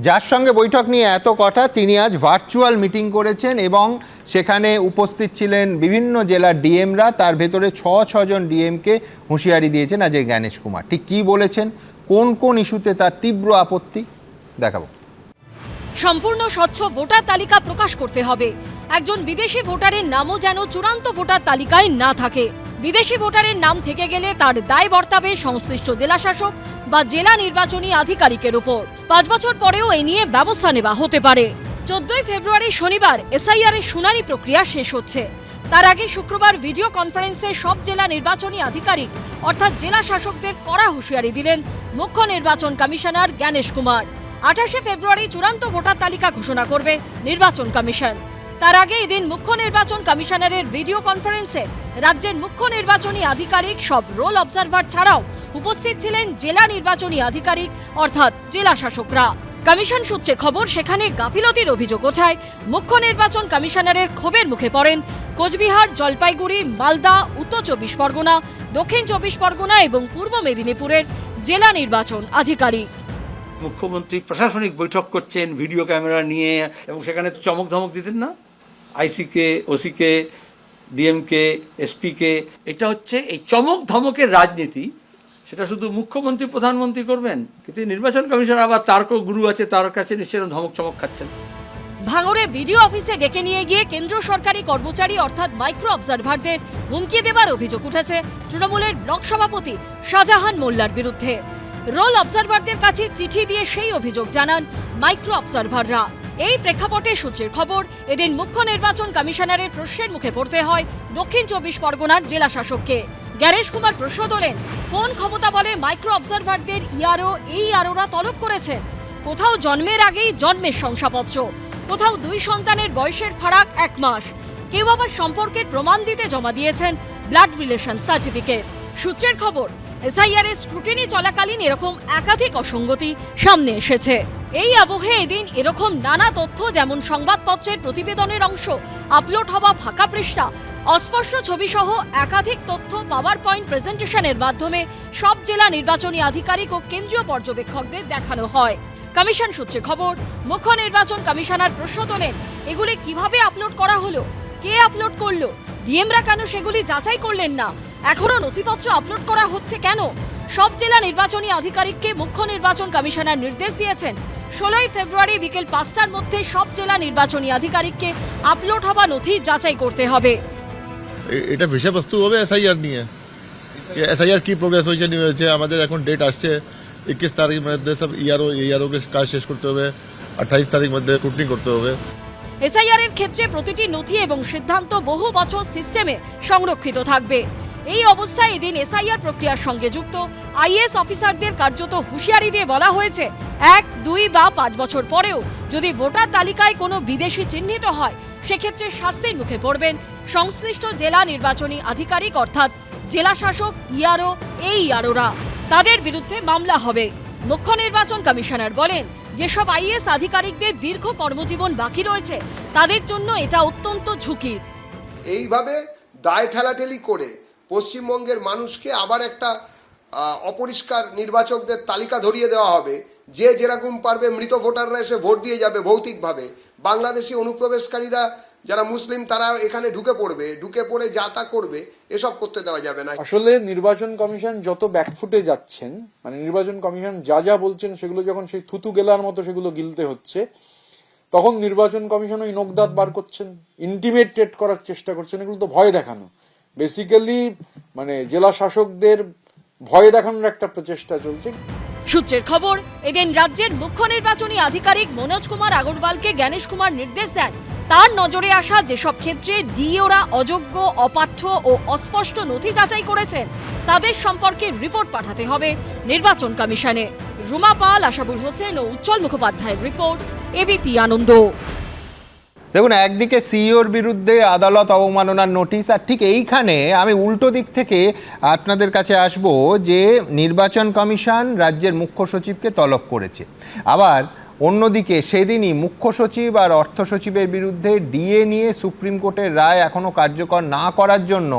যার সঙ্গে বৈঠক নিয়ে এত কথা, তিনি আজ ভার্চুয়াল মিটিং করেছেন এবং সেখানে উপস্থিত ছিলেন বিভিন্ন জেলার ডিএমরা। তার ভেতরে 6 জন ডিএমকে হুঁশিয়ারি দিয়েছেন আজ জ্ঞানেশ কুমার। ঠিক কী বলেছেন, কোন কোন ইস্যুতে তার তীব্র আপত্তি, দেখাবো। সম্পূর্ণ স্বচ্ছ ভোটার তালিকা প্রকাশ করতে হবে। একজন বিদেশি ভোটারের নামও যেন চূড়ান্ত ভোটার তালিকায় না থাকে। বিদেশি ভোটারের নাম থেকে গেলে তার দায় বর্তাবে সংশ্লিষ্ট জেলা শাসক বা জেলা নির্বাচনী আধিকারিকের উপর। 5 বছর পরেও এ নিয়ে ব্যবস্থা নেওয়া হতে পারে। 14 ফেব্রুয়ারি শনিবার এসআইআর এর শুনানি প্রক্রিয়া শেষ হচ্ছে। তার আগে শুক্রবার ভিডিও কনফারেন্সে সব জেলা নির্বাচনী আধিকারিক অর্থাৎ জেলা শাসকদের কড়া হুঁশিয়ারি দিলেন মুখ্য নির্বাচন কমিশনার জ্ঞানেশ কুমার। 28 ফেব্রুয়ারি চূড়ান্ত ভোটার তালিকা ঘোষণা করবে নির্বাচন কমিশন। তার আগে এদিন মুখ্য নির্বাচন কমিশনারের ভিডিও কনফারেন্সে রাজ্যের মুখ্য নির্বাচনী আধিকারিক সব রোল অবজারভার ছাড়াও উপস্থিত ছিলেন জেলা নির্বাচনী আধিকারিক অর্থাৎ জেলা শাসকরা। কমিশন সূত্রে খবর, সেখানে গাফিলতির অভিযোগ ওঠায় মুখ্য নির্বাচন কমিশনারের ক্ষোভের মুখে পড়েন কোচবিহার, জলপাইগুড়ি, মালদা, উত্তর 24 পরগনা, দক্ষিণ 24 পরগনা এবং পূর্ব মেদিনীপুরের জেলা নির্বাচন আধিকারিক। মুখ্যমন্ত্রী প্রশাসনিক বৈঠক করছেন ভিডিও ক্যামেরা নিয়ে, এবং সেখানে তো চমক ধমক দিতেন না, আইসিকে, ওসিকে, ডিএমকে, এসপিকে। এটা হচ্ছে এই চমক ধমকের রাজনীতি, সেটা শুধু মুখ্যমন্ত্রী প্রধানমন্ত্রী করবেন, কিন্তু নির্বাচন কমিশন আবার তার গুরু আছে, তার কাছে নিশ্চয়ই ধমক চমক খাচ্ছেন। ভাঙড়ে বিডিও অফিসে ডেকে নিয়ে গিয়ে কেন্দ্র সরকারি কর্মচারী অর্থাৎ মাইক্রো অবজারভারদের হুমকি দেবার অভিযোগ উঠেছে তৃণমূলের ব্লক সভাপতি শাহজাহান মোল্লার বিরুদ্ধে। রোল অবজারভারদের কাছে চিঠি দিয়ে সেই অভিযোগ জানান মাইক্রো অবজারভাররা। এই প্রেক্ষাপটে সূত্রের খবর, এদিন মুখ্য নির্বাচন কমিশনারের প্রশ্নের মুখে পড়তে হয় দক্ষিণ 24 পরগনার জেলা শাসককে। জ্ঞানেশ কুমার প্রশ্ন তোলেন, কোন ক্ষমতা বলে মাইক্রো অবজারভারদের ইআরওরা তলব করেছেন? কোথাও জন্মের আগেই জন্মের শংসাপত্র, কোথাও 2 সন্তানের বয়সের ফারাক 1 মাস, কেউ আবার সম্পর্কের প্রমাণ দিতে জমা দিয়েছেন ব্লাড রিলেশন সার্টিফিকেট। সূত্রের খবর, এসআইআর এর স্ক্রুটিনি চলাকালীন এরকম একাধিক অসঙ্গতি সামনে এসেছে। এই আবহে এদিন এরকম নানা তথ্য, যেমন সংবাদপত্রের প্রতিবেদনের অংশ, আপলোড হওয়া ফাঁকা পৃষ্ঠা, অস্পষ্ট ছবি সহ একাধিক তথ্য পাওয়ার পয়েন্ট প্রেজেন্টেশনের মাধ্যমে সব জেলা নির্বাচনী আধিকারিক ও কেন্দ্রীয় পর্যবেক্ষকদের দেখানো হয়। কমিশন সূত্রে খবর, মুখ্য নির্বাচন কমিশনার প্রশ্ন তোলেন, এগুলি কিভাবে আপলোড করা হলো, কে আপলোড করলো, ডিএমরা কেন সেগুলি যাচাই করলেন না, এখনো নথিপত্র আপলোড করা হচ্ছে কেন? সব জেলা নির্বাচনী আধিকারিককে মুখ্য নির্বাচন কমিশনার নির্দেশ দিয়েছেন 16 ফেব্রুয়ারি বিকেল 5টার মধ্যে সব জেলা নির্বাচনী আধিকারিককে আপলোড হওয়া নথি যাচাই করতে হবে। এটা বিষয়বস্তু হবে, এসআইআর নিয়ে। এসআইআর কি প্রোগ্রেস হয়েছে নিয়ে হয়েছে, আমাদের এখন ডেট আসছে 21 তারিখের মধ্যে সব ইআরও কে কাজ শেষ করতে হবে, 28 তারিখ মধ্যে স্ক্রুটিনি করতে হবে। এসআইআর এর ক্ষেত্রে প্রতিটি নথি এবং সিদ্ধান্ত বহু বছর সিস্টেমে সংরক্ষিত থাকবে। এই অবস্থায় এদিন এসআইআর প্রক্রিয়ার সঙ্গে যুক্ত আইএএস অফিসারদের কার্যত হুঁশিয়ারি দিয়ে বলা হয়েছে, 1, 2 বা 5 বছর পরেও যদি ভোটার তালিকায় কোনো বিদেশি চিহ্নিত হয়, সেক্ষেত্রে শাস্তির মুখে পড়বেন সংশ্লিষ্ট জেলা নির্বাচনী আধিকারিক অর্থাৎ জেলা শাসক, ইআরও, এই ইআরওরা। তাদের বিরুদ্ধে মামলা হবে। মুখ্য নির্বাচন কমিশনার বলেন, যেসব আইএএস আধিকারিকদের দীর্ঘ কর্মজীবন বাকি রয়েছে তাদের জন্য এটা অত্যন্ত ঝুঁকির। এইভাবে দায় ঠেলাঠেলি করে পশ্চিমবঙ্গের মানুষকে আবার একটা অপরিষ্কার নির্বাচকদের তালিকা ধরিয়ে দেওয়া হবে, যে যেরকম পারবে মৃত ভোটাররা এসে ভোট দিয়ে যাবে ভৌতিকভাবে। বাংলাদেশি অনুপ্রবেশকারীরা যারা মুসলিম তারা এখানে ঢুকে পড়ে যা তা করবে, এসব করতে দেওয়া যাবে না। আসলে নির্বাচন কমিশন যত ব্যাকফুটে যাচ্ছেন, মানে নির্বাচন কমিশন যা যা বলছেন সেগুলো যখন সেই থুতু গেলার মতো সেগুলো গিলতে হচ্ছে, তখন নির্বাচন কমিশন ওই নকদাত বার করছেন, ইন্টিমেটেট করার চেষ্টা করছেন। এগুলো তো ভয় দেখানো, বেসিক্যালি মানে জেলা শাসকদের ভয় দেখানোর একটা প্রচেষ্টা চলছে। সূত্রের খবর, এদিন রাজ্যের মুখ্য নির্বাচনী আধিকারিক মনোজ কুমার আগরওয়ালকে জ্ঞানেশ কুমার নির্দেশ দেন, তার নজরে আসা যেসব ক্ষেত্রে ডিওরা অযোগ্য, অপাঠ্য ও অস্পষ্ট নথি যাচাই করেছেন তাদের সম্পর্কে রিপোর্ট পাঠাতে হবে নির্বাচন কমিশনে। রুমা পাল, আশাবুল হোসেন ও উজ্জ্বল মুখোপাধ্যায়ের রিপোর্ট, এবিপি আনন্দ। দেখুন, একদিকে সিইওর বিরুদ্ধে আদালত অবমাননার নোটিশ, আর ঠিক এইখানে আমি উল্টো দিক থেকে আপনাদের কাছে আসব যে নির্বাচন কমিশন রাজ্যের মুখ্য সচিবকে তলব করেছে। আবার অন্যদিকে সেদিনই মুখ্য সচিব আর অর্থ সচিবের বিরুদ্ধে ডিএ নিয়ে সুপ্রিম কোর্টের রায় এখনও কার্যকর না করার জন্য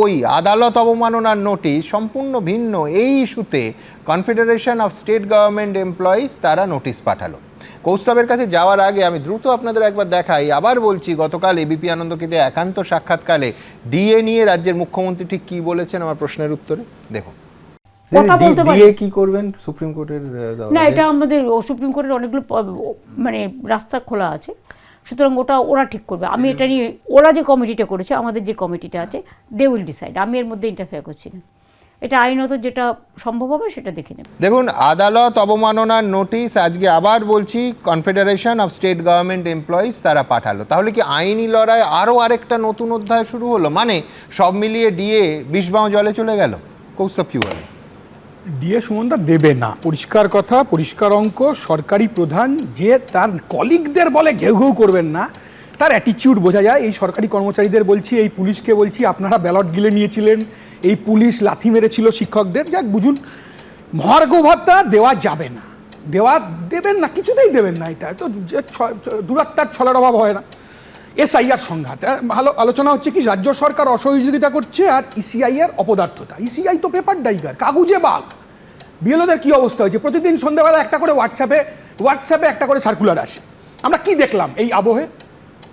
ওই আদালত অবমাননার নোটিশ সম্পূর্ণ ভিন্ন এই ইস্যুতে confederation of state government employees তারা নোটিশ পাঠালো। কৌস্তবের কাছে যাওয়ার আগে আমি দ্রুত আপনাদের একবার দেখাই, আবার বলছি, গতকাল এবিপি আনন্দকে দিয়ে একান্ত সাক্ষাৎকারে ডিএ নিয়ে রাজ্যের মুখ্যমন্ত্রী ঠিক কি বলেছেন আমার প্রশ্নের উত্তরে দেখুন। ডিএ কি করবেন সুপ্রিম কোর্টের? না, এটা আমাদের সুপ্রিম কোর্টের অনেকগুলো মানে রাস্তা খোলা আছে, সুতরাং ওটা ওরা ঠিক করবে। আমি এটা নিয়ে, ওরা যে কমিটিটা করেছে, আমাদের যে কমিটিটা আছে, দে উইল ডিসাইড। আমি এর মধ্যে ইন্টারফেয়ার করছি না। এটা আইনত যেটা সম্ভব হবে সেটা দেখে নেব। দেখুন, আদালত অবমাননার নোটিশ আজকে আবার বলছি confederation of state government employees তারা পাঠালো। তাহলে কি আইনি লড়াই আরও আরেকটা নতুন অধ্যায় শুরু হলো? মানে সব মিলিয়ে ডিএ বিষবাও জলে চলে গেল? কৌস্তব কি বলে? ডিএ সুমনদা দেবে না, পরিষ্কার কথা, পরিষ্কার অঙ্ক। সরকারি প্রধান যে তার কলিগদের বলে ঘেউ ঘেউ করবেন না, তার অ্যাটিটিউড বোঝা যায়। এই সরকারি কর্মচারীদের বলছি, এই পুলিশকে বলছি, আপনারা ব্যালট গিলে নিয়েছিলেন, এই পুলিশ লাথি মেরেছিল শিক্ষকদের, যাক বুঝুন, মহার্ঘ ভাতা দেওয়া যাবে না, দেবেন না, কিছুতেই দেবেন না। এটা তো দূরাত্মার ছলার অভাব হয় না। এসআইআর সংঘাত ভালো আলোচনা হচ্ছে কি, রাজ্য সরকার অসহযোগিতা করছে আর ইসিআই এর অপদার্থতা। ইসিআই তো পেপার ডাইগার, কাগুজে বাঘ। বিএলওদের কি অবস্থা হয়েছে, প্রতিদিন সন্ধ্যাবেলা একটা করে হোয়াটসঅ্যাপে একটা করে সার্কুলার আসে। আমরা কি দেখলাম এই আবহে?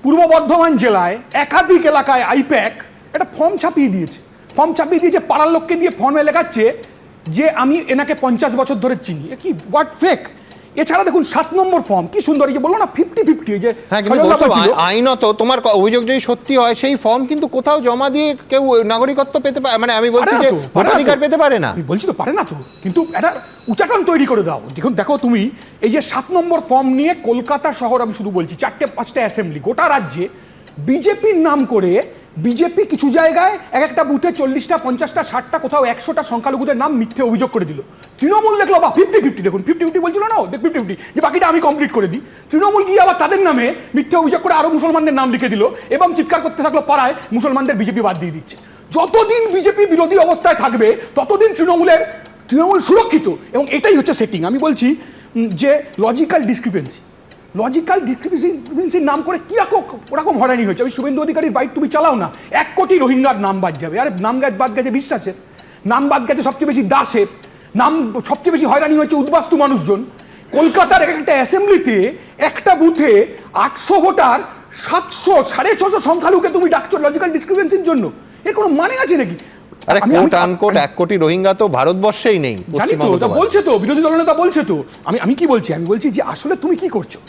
পূর্ব বর্ধমান জেলায় একাধিক এলাকায় আইপ্যাক একটা ফর্ম ছাপিয়ে দিয়েছে, পাড়ার লোককে দিয়ে ফর্মে লেখাচ্ছে যে আমি এনাকে 50 বছর ধরে চিনি। কি হোয়াট ফেক! এছাড়া দেখুন 7 নম্বর ফর্ম কি সুন্দর, এই যে বললো না 50-50, যে আইনত তোমার অভিযোগ যদি সত্যি হয় সেই ফর্ম কিন্তু কোথাও জমা দিয়ে কেউ নাগরিকত্ব পেতে পারে, মানে আমি বলছি যে ভোটাধিকার পেতে পারে না। আমি বলছি তো পারে না তো, কিন্তু একটা উচ্চাটন তৈরি করে দাও। দেখো তুমি এই যে 7 নম্বর ফর্ম নিয়ে কলকাতা শহর, আমি শুধু বলছি 4-5টা অ্যাসেম্বলি, গোটা রাজ্যে বিজেপির নাম করে বিজেপি কিছু জায়গায় একটা বুথে 40টা, 50টা, 60টা, কোথাও 100টা সংখ্যালঘুদের নাম মিথ্যে অভিযোগ করে দিল। তৃণমূল দেখলো বা 50-50, দেখুন 50-50 বলছিল না, 50-50 যে বাকিটা আমি কমপ্লিট করে দিই। তৃণমূল গিয়ে আবার তাদের নামে মিথ্যে অভিযোগ করে আরো মুসলমানদের নাম লিখে দিল এবং চিৎকার করতে থাকলো পাড়ায় মুসলমানদের বিজেপি বাদ দিয়ে দিচ্ছে। যতদিন বিজেপি বিরোধী অবস্থায় থাকবে ততদিন তৃণমূল সুরক্ষিত, এবং এটাই হচ্ছে সেটিং। আমি বলছি যে লজিক্যাল ডিসক্রিপেন্সির নাম করে কি ওরকম হয়রানি হয়েছে। আমি শুভেন্দু অধিকারীর বাইট তুমি চালাও না, 1 কোটি রোহিঙ্গার নাম বাদ যাবে। আরে নাম বাদ গেছে বিশ্বাসের, নাম বাদ গেছে সবচেয়ে বেশি দাসের, নাম সবচেয়ে বেশি হয়রানি হয়েছে উদ্বাস্তু মানুষজন। কলকাতার একটা অ্যাসেম্বলিতে একটা বুথে 800 ভোটার 700 650 সংখ্যালঘুকে তুমি ডাকছো লজিক্যাল ডিসক্রিপেন্সির জন্য, এর কোনো মানে আছে নাকি? আরে কোট আনকোট 1 কোটি রোহিঙ্গা তো ভারতবর্ষেই নেই, জানি তো, তা বলছে তো বিরোধী দলনেতা বলছে তো। আমি কি বলছি, আমি বলছি যে আসলে তুমি কি করছো,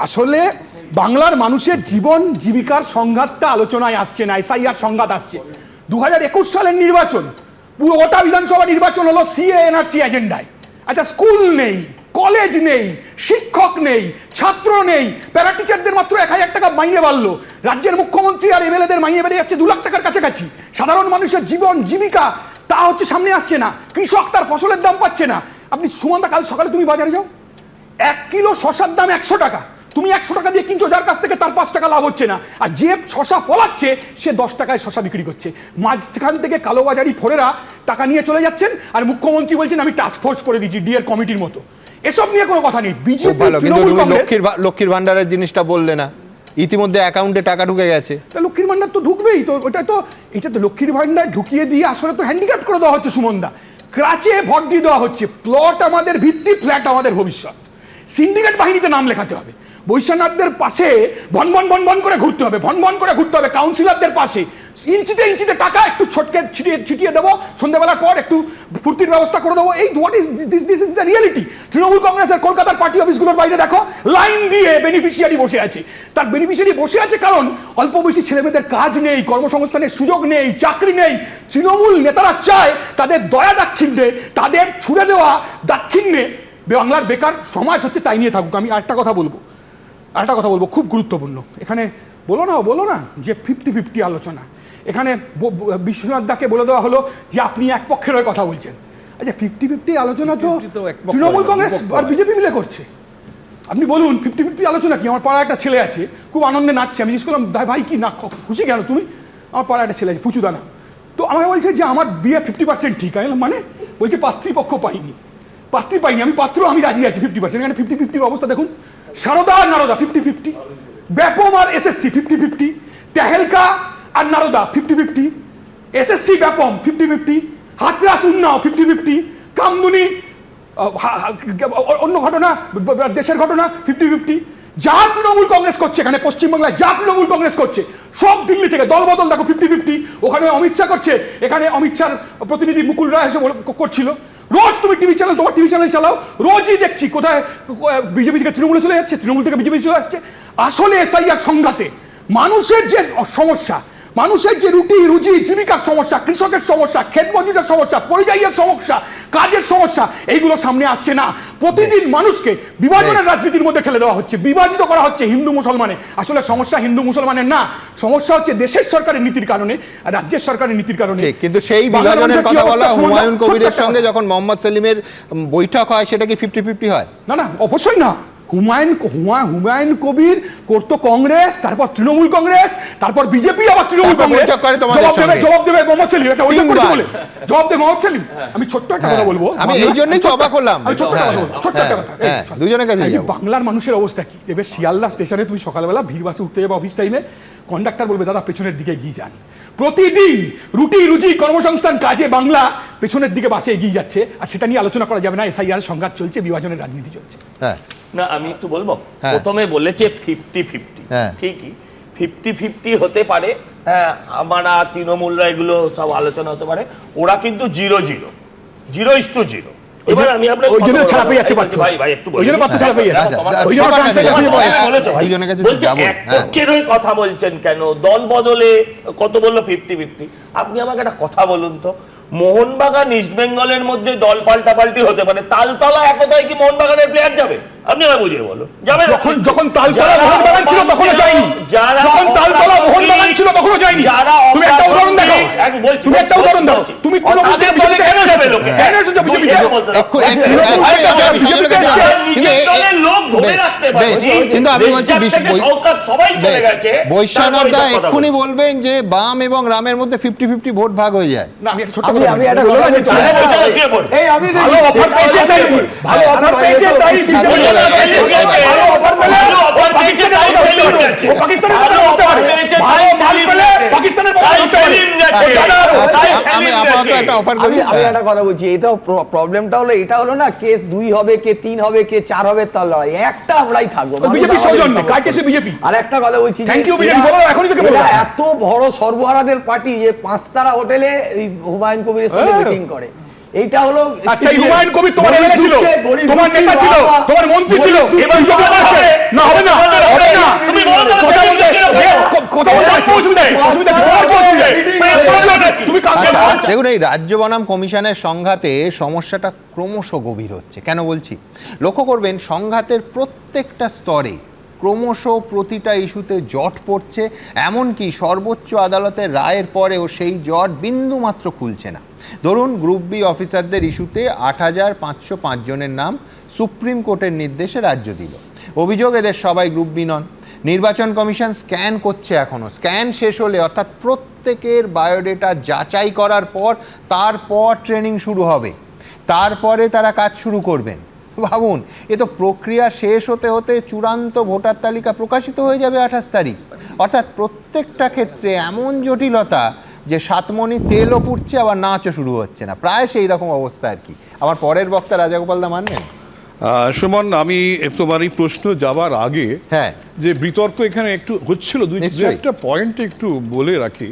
আসলে বাংলার মানুষের জীবন জীবিকার সংঘাতটা আলোচনায় আসছে না, এসআইআর সংঘাত আসছে। 2021 সালের নির্বাচন, পুরো গোটা বিধানসভা নির্বাচন হলো সিএ এনআরসি এজেন্ডায়। আচ্ছা, স্কুল নেই, কলেজ নেই, শিক্ষক নেই, ছাত্র নেই, প্যারা টিচারদের মাত্র 1000 টাকা মাইনে বাড়লো, রাজ্যের মুখ্যমন্ত্রী আর এমএলএদের মাইনে বেড়ে যাচ্ছে 2 লাখ টাকার কাছাকাছি, সাধারণ মানুষের জীবন জীবিকা তা হচ্ছে সামনে আসছে না, কৃষক তার ফসলের দাম পাচ্ছে না। আপনি সুমনদা, কাল সকালে তুমি বাজারে যাও, 1 কিলো শসার দাম 100 টাকা, তুমি 100 টাকা দিয়ে কিনছো, যার কাছ থেকে তার 5 টাকা লাভ হচ্ছে না, আর যে শসা ফলাচ্ছে সে 10 টাকায় শসা বিক্রি করছে। মাঝখান থেকে কালোবাজারি ফোরেরা টাকা নিয়ে চলে যাচ্ছেন, আর মুখ্যমন্ত্রী বলছেন আমি টাস্ক ফোর্স করে দিচ্ছি ডিএর কমিটির মতো। এসব নিয়ে কোনো কথা নেই। বিজেপি লক্ষ্মীর ভান্ডারের জিনিসটা বললে না, ইতিমধ্যে অ্যাকাউন্টে টাকা ঢুকে গেছে। লক্ষ্মীর ভান্ডার তো ঢুকবেই তো, এটা তো লক্ষ্মীর ভান্ডার ঢুকিয়ে দিয়ে আসলে তো হ্যান্ডিক্যাপ করে দেওয়া হচ্ছে সুমনদা, ক্রাচে ভোট দিয়ে দেওয়া হচ্ছে। প্লট আমাদের ভিত্তি, ফ্ল্যাট আমাদের ভবিষ্যৎ। সিন্ডিকেট বাহিনীতে নাম লেখাতে হবে, বৈশ্বনাথদের পাশে ভন ভন ভন ভন করে ঘুরতে হবে, ভন ভন করে ঘুরতে হবে, কাউন্সিলরদের পাশে ইঞ্চিতে ইঞ্চিতে টাকা একটু ছটকে ছিটিয়ে দেবো, সন্ধ্যাবেলার পর একটু ফুর্তির ব্যবস্থা করে দেবো। এই what is this is the reality. Trinamool কংগ্রেসের কলকাতার পার্টি অফিসগুলোর বাইরে দেখো, লাইন দিয়ে বেনিফিশিয়ারি বসে আছে। তার বেনিফিশিয়ারি বসে আছে কারণ অল্প বয়সী ছেলেমেয়েদের কাজ নেই, কর্মসংস্থানের সুযোগ নেই, চাকরি নেই। তৃণমূল নেতারা চায় তাদের দয়া দাক্ষিণ্যে, তাদের ছুড়ে দেওয়া দাক্ষিণ্যে বাংলার বেকার সমাজ হচ্ছে তাই নিয়ে থাকুক। আমি আরেকটা কথা বলবো খুব গুরুত্বপূর্ণ। এখানে বলো না যে 50-50 আলোচনা। এখানে বিশ্বনাথ দাকে বলে দেওয়া হলো যে আপনি এক পক্ষের হয়ে কথা বলছেন। আচ্ছা, 50-50 আলোচনা তো তৃণমূল কংগ্রেস আর বিজেপি মিলে করছে। আপনি বলুন 50-50 আলোচনা কি? আমার পাড়ায় একটা ছেলে আছে, খুব আনন্দে নাচছে। আমি জিজ্ঞেস করলাম ভাই কি না খুশি কেন তুমি? আমার পাড়ায় একটা ছেলে আছে পুচুদানা, তো আমাকে বলছে যে আমার বিয়ে 50% ঠিক। আমি মানে বলছে পাত্রীপক্ষ পাইনি, আমি পাত্র আমি রাজি আছি 50%। এখানে 50-50 অবস্থা দেখুন। সারদা আর নারদা 50-50, ব্যাপম আর এসএসসি 50-50, তেহেলকা আর নারদা 50-50, এসএসসি ব্যাপম 50-50, হাতরাস উন্নাও 50-50, কামদুনি অন্য ঘটনা দেশের ঘটনা 50-50। যা তৃণমূল কংগ্রেস করছে এখানে পশ্চিমবাংলায়, যা তৃণমূল কংগ্রেস করছে সব দিল্লি থেকে দলবদল দেখো 50-50। ওখানে অমিত শাহ করছে, এখানে অমিত শাহর প্রতিনিধি মুকুল রায় এসে করছিল। রোজ তুমি টিভি চ্যানেল, তোমার টিভি চ্যানেল চালাও, রোজই দেখছি কোথায় বিজেপি থেকে তৃণমূলে চলে যাচ্ছে, তৃণমূল থেকে বিজেপি চলে আসছে। আসলে এসআইআর সংঘাতে মানুষের যে সমস্যা, মানুষের যে রুটি রুজি জীবিকার সমস্যা, কৃষকের সমস্যা, ক্ষেত মজুরের সমস্যা, পরিযায়ীর সমস্যা, কাজের সমস্যা, এইগুলো সামনে আসছে না। প্রতিদিন মানুষকে বিভাজনের রাজনীতির মধ্যে ঠেলে দেওয়া হচ্ছে, বিভাজিত করা হচ্ছে হিন্দু মুসলমানে। আসলে সমস্যা হিন্দু মুসলমানের না, সমস্যা হচ্ছে দেশের সরকারের নীতির কারণে, রাজ্যের সরকারের নীতির কারণে। কিন্তু সেই বিভাজনের কথা বলা হুমায়ুন কবিরের সঙ্গে যখন মোহাম্মদ সেলিমের বৈঠক হয়, সেটা কি 50-50 হয়? না, অবশ্যই না। হুমায়ুন কবির করতো কংগ্রেস, তারপর তৃণমূল কংগ্রেস, তারপর বিজেপি, আবার তৃণমূল কংগ্রেস। জবাব দেবে মোহাম্মদ সেলিম, এটা ওইটা করেছে বলে জবাব দেবে মোহাম্মদ সেলিম। আমি ছোট্ট একটা কথা বলবো, আমি এই জন্যই তো অবাক হলাম। ছোট্ট একটা কথা, দুজনের কাছে বাংলার মানুষের অবস্থা কি? এবার শিয়ালদা স্টেশনে তুমি সকালবেলা ভিড় বাসে উঠতে যাবে অফিস টাইমে, কন্ডাক্টর বলবে দাদা পেছনের দিকে এগিয়ে যান। প্রতিদিন রুটি রুজি কর্মসংস্থান কাজে বাংলা পেছনের দিকে বাসে এগিয়ে যাচ্ছে, আর সেটা নিয়ে আলোচনা করা যাবে না। এসআইআর সংঘাত চলছে, বিভাজনের রাজনীতি চলছে। না, আমি একটু বলবো, প্রথমে বলেছে 50-50, ঠিকই 50-50 হতে পারে। হ্যাঁ, আমরা তৃণমূলরা এগুলো সব আলোচনা হতে পারে, ওরা কিন্তু 0-0 এবার আমি আপনার ওই জন্য ছাড়া পেয়ে যাচ্ছে ভাই একটু ওই জন্য পাত্র ছাড়া পেয়ে যাচ্ছে, ওই জন্য পক্ষের হয়ে কথা বলছেন কেন? দল বদলে কত বললো 50-50। আপনি আমাকে একটা কথা বলুন তো, মোহনবাগান ইস্ট বেঙ্গলের মধ্যে দল পাল্টাপাল্টি হতে পারে, তালতলা একতায় কি মোহনবাগানের প্লেয়ার যাবে? আপনি আমায় বুঝিয়ে বলুন। যাবে যখন তালতলা মোহনবাগান ছিল তখনও যায়নি, যখন তালতলা মোহনবাগান ছিল তখনও যায়নি। তুমি একটা উদাহরণ দেখো, তুমি একটা উদাহরণ দাও, তুমি তৃণমূল থেকে বিজেপিতে কেন যাবে? লোকে কেন এসেছো বিজেপিতে? কিন্তু আমি বলছি বৈশ্বনাথ দা এক্ষুনি বলবেন যে বাম এবং রামের মধ্যে 50-50 ভোট ভাগ হয়ে যায়। না, আমি একটা ছোট্ট আমি একটা এই আমি ভালো অফার পেয়েছে তাই, ভালো অফার পেয়েছে তাই আমি তো একটা অফার করি। আমি একটা কথা বলছি, এটা প্রবলেমটা হলো, এটা হলো না কেস 2 হবে, কে 3 হবে, কে 4 হবে, তার লড়াই একটা আমরাই থাকবো। বিজেপি সৌজন্যে কার কেসে বিজেপি? আর একটা কথা বলছি, থ্যাংক ইউ বিজেপি, বলো এখনই থেকে বলো। এত বড় সর্বহারাদের পার্টি যে 5 তারা হোটেলে হুমায়ুন কবিরের সাথে মিটিং করে, এইটা হলো আচ্ছা হুমায়ুন কবির তোমার এমএলএ ছিল, তোমার নেতা ছিল, তোমার মন্ত্রী ছিল, এবার বিজেপি আছে না, হবে না, হবে না। তুমি বলো তো কথা বলতে কথা বলতে অসুবিধা তুমি দেখুন, এই রাজ্য বনাম কমিশনের সংঘাতে সমস্যাটা ক্রমশ গভীর হচ্ছে। কেন বলছি? লক্ষ্য করবেন, সংঘাতের প্রত্যেকটা স্তরে ক্রমশ প্রতিটা ইস্যুতে জট পড়ছে, এমনকি সর্বোচ্চ আদালতের রায়ের পরেও সেই জট বিন্দুমাত্র খুলছে না। ধরুন, গ্রুপ বি অফিসারদের ইস্যুতে ৮৫০৫ জনের নাম সুপ্রিম কোর্টের নির্দেশে রাজ্য দিল। অভিযোগ, এদের সবাই গ্রুপ বি নন। নির্বাচন কমিশন স্ক্যান করছে এখনও। স্ক্যান শেষ হলে, অর্থাৎ প্রত্যেকের বায়োডেটা যাচাই করার পর তারপর ট্রেনিং শুরু হবে, তারপরে তারা কাজ শুরু করবেন। ভাবুন, এ তো প্রক্রিয়া শেষ হতে হতে চূড়ান্ত ভোটার তালিকা প্রকাশিত হয়ে যাবে 28 তারিখ। অর্থাৎ প্রত্যেকটা ক্ষেত্রে এমন জটিলতা যে সাতমণি তেলও পুড়ছে, আবার নাচও শুরু হচ্ছে না, প্রায় সেই রকম অবস্থা আর কি। আমার পরের বক্তা রাজাগোপাল দা মানবেন? সুমন, আমি তোমার এই প্রশ্ন যাবার আগে হ্যাঁ, যে বিতর্ক এখানে একটু হচ্ছিল, দুই একটা পয়েন্ট একটু বলে রাখি।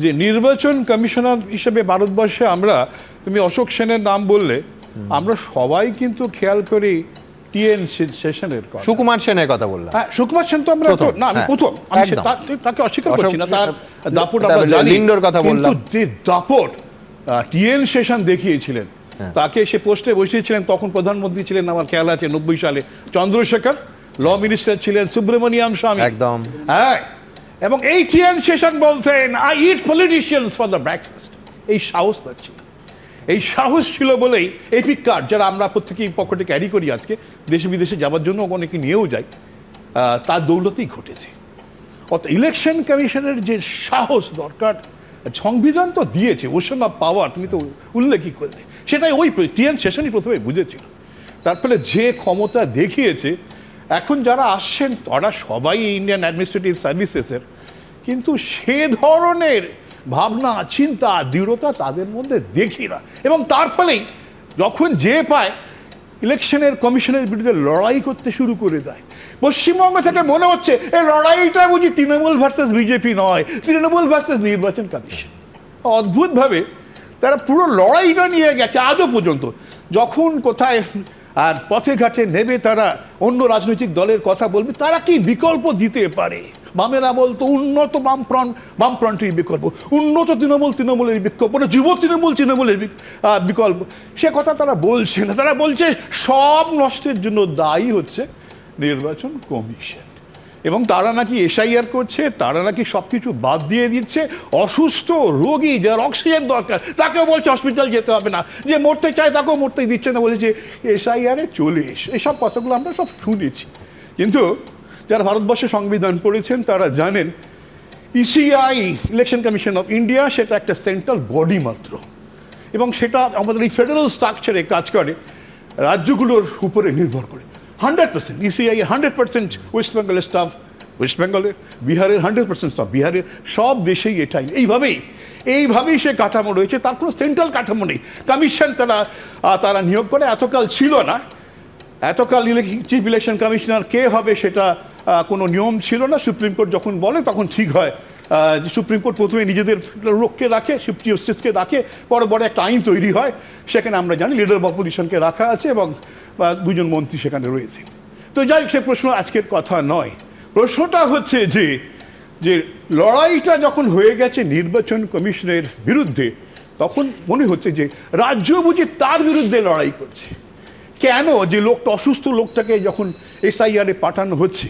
যে নির্বাচন কমিশনার হিসেবে ভারতবর্ষে আমরা, তুমি অশোক সেনের নাম বললে, আমরা সবাই কিন্তু খেয়াল করি টিএন সেশনের কথা, সুকুমার সেনের কথা বললাম। হ্যাঁ, সুকুমার সেন তো আমরা না, আমি প্রথম, আমি তাকে অস্বীকার করছি না, তার দাপট আমরা জানি, কিন্তু যে দাপট টিএন সেশন দেখিয়েছিলেন, তাকে সে পোস্টে বসিয়েছিলেন, তখন প্রধানমন্ত্রী ছিলেন, আমার খেয়াল আছে 90 সালে চন্দ্রশেখর, ল মিনিস্টার ছিলেন সুব্রমণিয়াম স্বামী, একদম হ্যাঁ। এবং এই টিএন সেশন বলতেন, I eat politicians for the breakfast. এই সাহস তার ছিল, এই সাহস ছিল বলেই এপিক কার্ড, যারা আমরা প্রত্যেকেই পকেটে ক্যারি করি আজকে, দেশে বিদেশে যাওয়ার জন্য অনেকে নিয়েও যাই, তার দৌলতেই ঘটেছে। অর্থাৎ ইলেকশন কমিশনের যে সাহস দরকার, সংবিধান তো দিয়েছে, ওশন অফ পাওয়ার, তুমি তো উল্লেখই করলে, সেটাই ওই টিএন সেশনই প্রথমে বুঝেছিল। তারপরে যে ক্ষমতা দেখিয়েছে, এখন যারা আসছেন তারা সবাই ইন্ডিয়ান অ্যাডমিনিস্ট্রেটিভ সার্ভিসেসের, কিন্তু সে ধরনের ভাবনা, চিন্তা, দৃঢ়তা তাদের মধ্যে দেখি না। এবং তার ফলেই যখন যে পায়, ইলেকশনের কমিশনের বিরুদ্ধে লড়াই করতে শুরু করে দেয়। পশ্চিমবঙ্গ থেকে মনে হচ্ছে এই লড়াইটা বুঝি তৃণমূল ভার্সেস বিজেপি নয়, তৃণমূল ভার্সেস নির্বাচন কমিশন। অদ্ভুতভাবে তারা পুরো লড়াইটা নিয়ে গেছে আজও পর্যন্ত। যখন কোথায় আর পথে ঘাটে নেবে তারা অন্য রাজনৈতিক দলের কথা বলবে, তারা কি বিকল্প দিতে পারে? বামেরা বলতো উন্নত বামফ্রন্টের বিকল্প, উন্নত তৃণমূলের বিকল্প, যুব তৃণমূলের বিকল্প, সে কথা তারা বলছে না। তারা বলছে সব নষ্টের জন্য দায়ী হচ্ছে নির্বাচন কমিশন, এবং তারা নাকি এসআইআর করছে, তারা নাকি সব কিছু বাদ দিয়ে দিচ্ছে। অসুস্থ রোগী, যার অক্সিজেন দরকার, তাকেও বলছে হসপিটাল যেতে হবে না, যে মরতে চায় তাকেও মরতে দিচ্ছে না, বলেছে এসআইআরে চলে এসো। এসব কথাগুলো আমরা সব শুনেছি, কিন্তু যারা ভারতবর্ষে সংবিধান পড়েছেন তারা জানেন ECI, election commission of India, সেটা একটা সেন্ট্রাল বডি মাত্র, এবং সেটা আমাদের এই ফেডারেল স্ট্রাকচারে কাজ করে, রাজ্যগুলোর উপরে নির্ভর করে। 100% ইসিআই 100% ওয়েস্ট বেঙ্গলের স্টাফ ওয়েস্ট বেঙ্গলের, বিহারের 100% স্টাফ বিহারের, সব দেশেই এটাই এইভাবেই সে কাঠামো রয়েছে। তার কোনো সেন্ট্রাল কাঠামো নেই। কমিশন তারা নিয়োগ করে, এতকাল ছিল না। এতকাল চিফ ইলেকশন কমিশনার কে হবে সেটা কোনো নিয়ম ছিল না। সুপ্রিম কোর্ট যখন বলে তখন ঠিক হয়। সুপ্রিম কোর্ট প্রথমে নিজেদের লোককে রাখে, চিফ জাস্টিসকে রাখে, পরে বড় একটা আইন তৈরি হয়, সেখানে আমরা জানি লিডার অফ অপোজিশনকে রাখা আছে এবং 2জন মন্ত্রী সেখানে রয়েছে। তো যাই হোক, সে প্রশ্ন আজকের কথা নয়। প্রশ্নটা হচ্ছে যে লড়াইটা যখন হয়ে গেছে নির্বাচন কমিশনের বিরুদ্ধে, তখন মনে হচ্ছে যে রাজ্য বুঝি তার বিরুদ্ধে লড়াই করছে। কেন? যে লোকটা, অসুস্থ লোকটাকে যখন এসআইআরে পাঠানো হচ্ছে,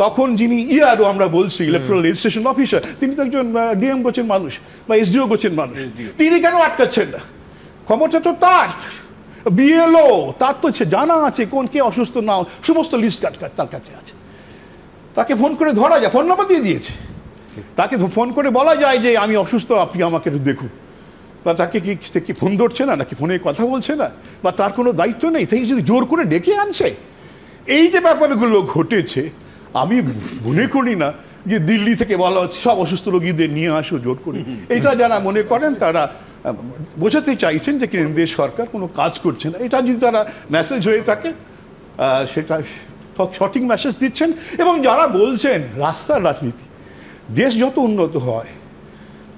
তখন যিনি ইআরও আমরা বলছি, ইলেকট্রাল রেজিস্ট্রেশন অফিসার, তিনি তো একজন ডিএম গোছের মানুষ বা এসডিও গোছের মানুষ, তিনি কেন আটকাচ্ছেন না? ক্ষমতা তো তার, বিএলও তার তো জানা আছে কোন কে অসুস্থ, না সমস্ত লিস্ট তার কাছে আছে। তাকে ফোন করে ধরা যায়, ফোন নাম্বার দিয়ে দিয়েছে, তাকে ফোন করে বলা যায় যে আমি অসুস্থ, আপনি আমাকে দেখুন। বা তাকে কি ফোন ধরছে না, নাকি ফোনে কথা বলছে না, বা তার কোনো দায়িত্ব নেই, সেই যদি জোর করে ডেকে আনছে। এই যে ব্যাপারগুলো ঘটেছে, আমি মনে করি না যে দিল্লি থেকে বলা হচ্ছে সব অসুস্থ রোগীদের নিয়ে আসো জোর করে। এটা যারা মনে করেন তারা বোঝাতে চাইছেন যে কেন্দ্রীয় সরকার কোনো কাজ করছে না। এটা যদি তারা মেসেজ হয়ে থাকে সেটা সঠিক মেসেজ দিচ্ছেন। এবং যারা বলছেন রাস্তার রাজনীতি, দেশ যত উন্নত হয়,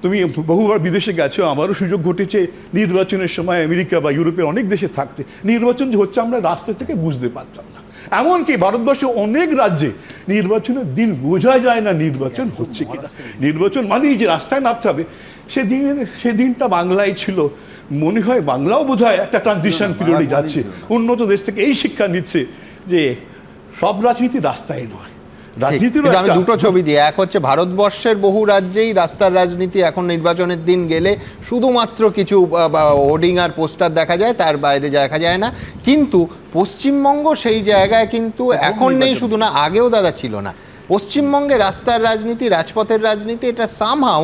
তুমি বহুবার বিদেশে গেছো, আমারও সুযোগ ঘটেছে নির্বাচনের সময় আমেরিকা বা ইউরোপের অনেক দেশে থাকতে। নির্বাচন যে হচ্ছে আমরা রাস্তা থেকে বুঝতে পারতাম না। এমনকি ভারতবর্ষে অনেক রাজ্যে নির্বাচনের দিন বোঝা যায় না নির্বাচন হচ্ছে কিনা। নির্বাচন মানেই যে রাস্তায় নামতে হবে, সেদিনটা বাংলায় ছিল। মনে হয় বাংলাও বোধহয় একটা ট্রানজিশন পিরিয়ডে যাচ্ছে, উন্নত দেশ থেকে এই শিক্ষা নিচ্ছে যে সব রাজনীতি রাস্তায় নয়। কিন্তু আমি দুটো ছবি দিই, এক হচ্ছে ভারতবর্ষের বহু রাজ্যেই রাস্তার রাজনীতি এখন নির্বাচনের দিন গেলে শুধুমাত্র কিছু হোর্ডিং আর পোস্টার দেখা যায়, তার বাইরে দেখা যায় না। কিন্তু পশ্চিমবঙ্গ সেই জায়গায় কিন্তু এখন নেই, শুধু না আগেও দাদা ছিল না। পশ্চিমবঙ্গে রাস্তার রাজনীতি, রাজপথের রাজনীতি, এটা সামহাও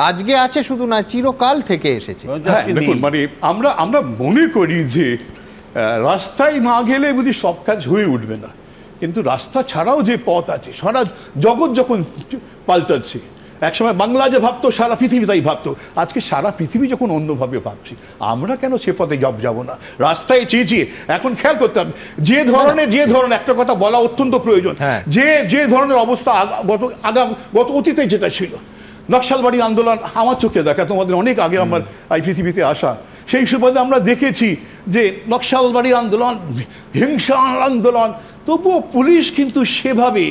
আজকে আছে শুধু না, চিরকাল থেকে এসেছে। দেখুন, মানে আমরা মনে করি যে রাস্তায় না গেলে বুঝি সব কাজ হয়ে উঠবে না, কিন্তু রাস্তা ছাড়াও যে পথ আছে, সারা জগৎ যখন পাল্টাচ্ছে, একসময় বাংলা যে ভাবতো সারা পৃথিবী তাই ভাবতো, আজকে সারা পৃথিবী যখন অন্যভাবে ভাবছি, আমরা কেন সে পথে যাব না? রাস্তায় চেয়েছি। এখন খেয়াল করতে হবে যে ধরনের একটা কথা বলা অত্যন্ত প্রয়োজন, যে ধরনের অবস্থা গত অতীতে যেটা ছিল, নকশালবাড়ি আন্দোলন আমার চোখে দেখা, তোমাদের অনেক আগে আমার এই পৃথিবীতে আসা, সেই সুবাদে আমরা দেখেছি যে নকশালবাড়ির আন্দোলন হিংসার আন্দোলন, তবুও পুলিশ কিন্তু সেভাবে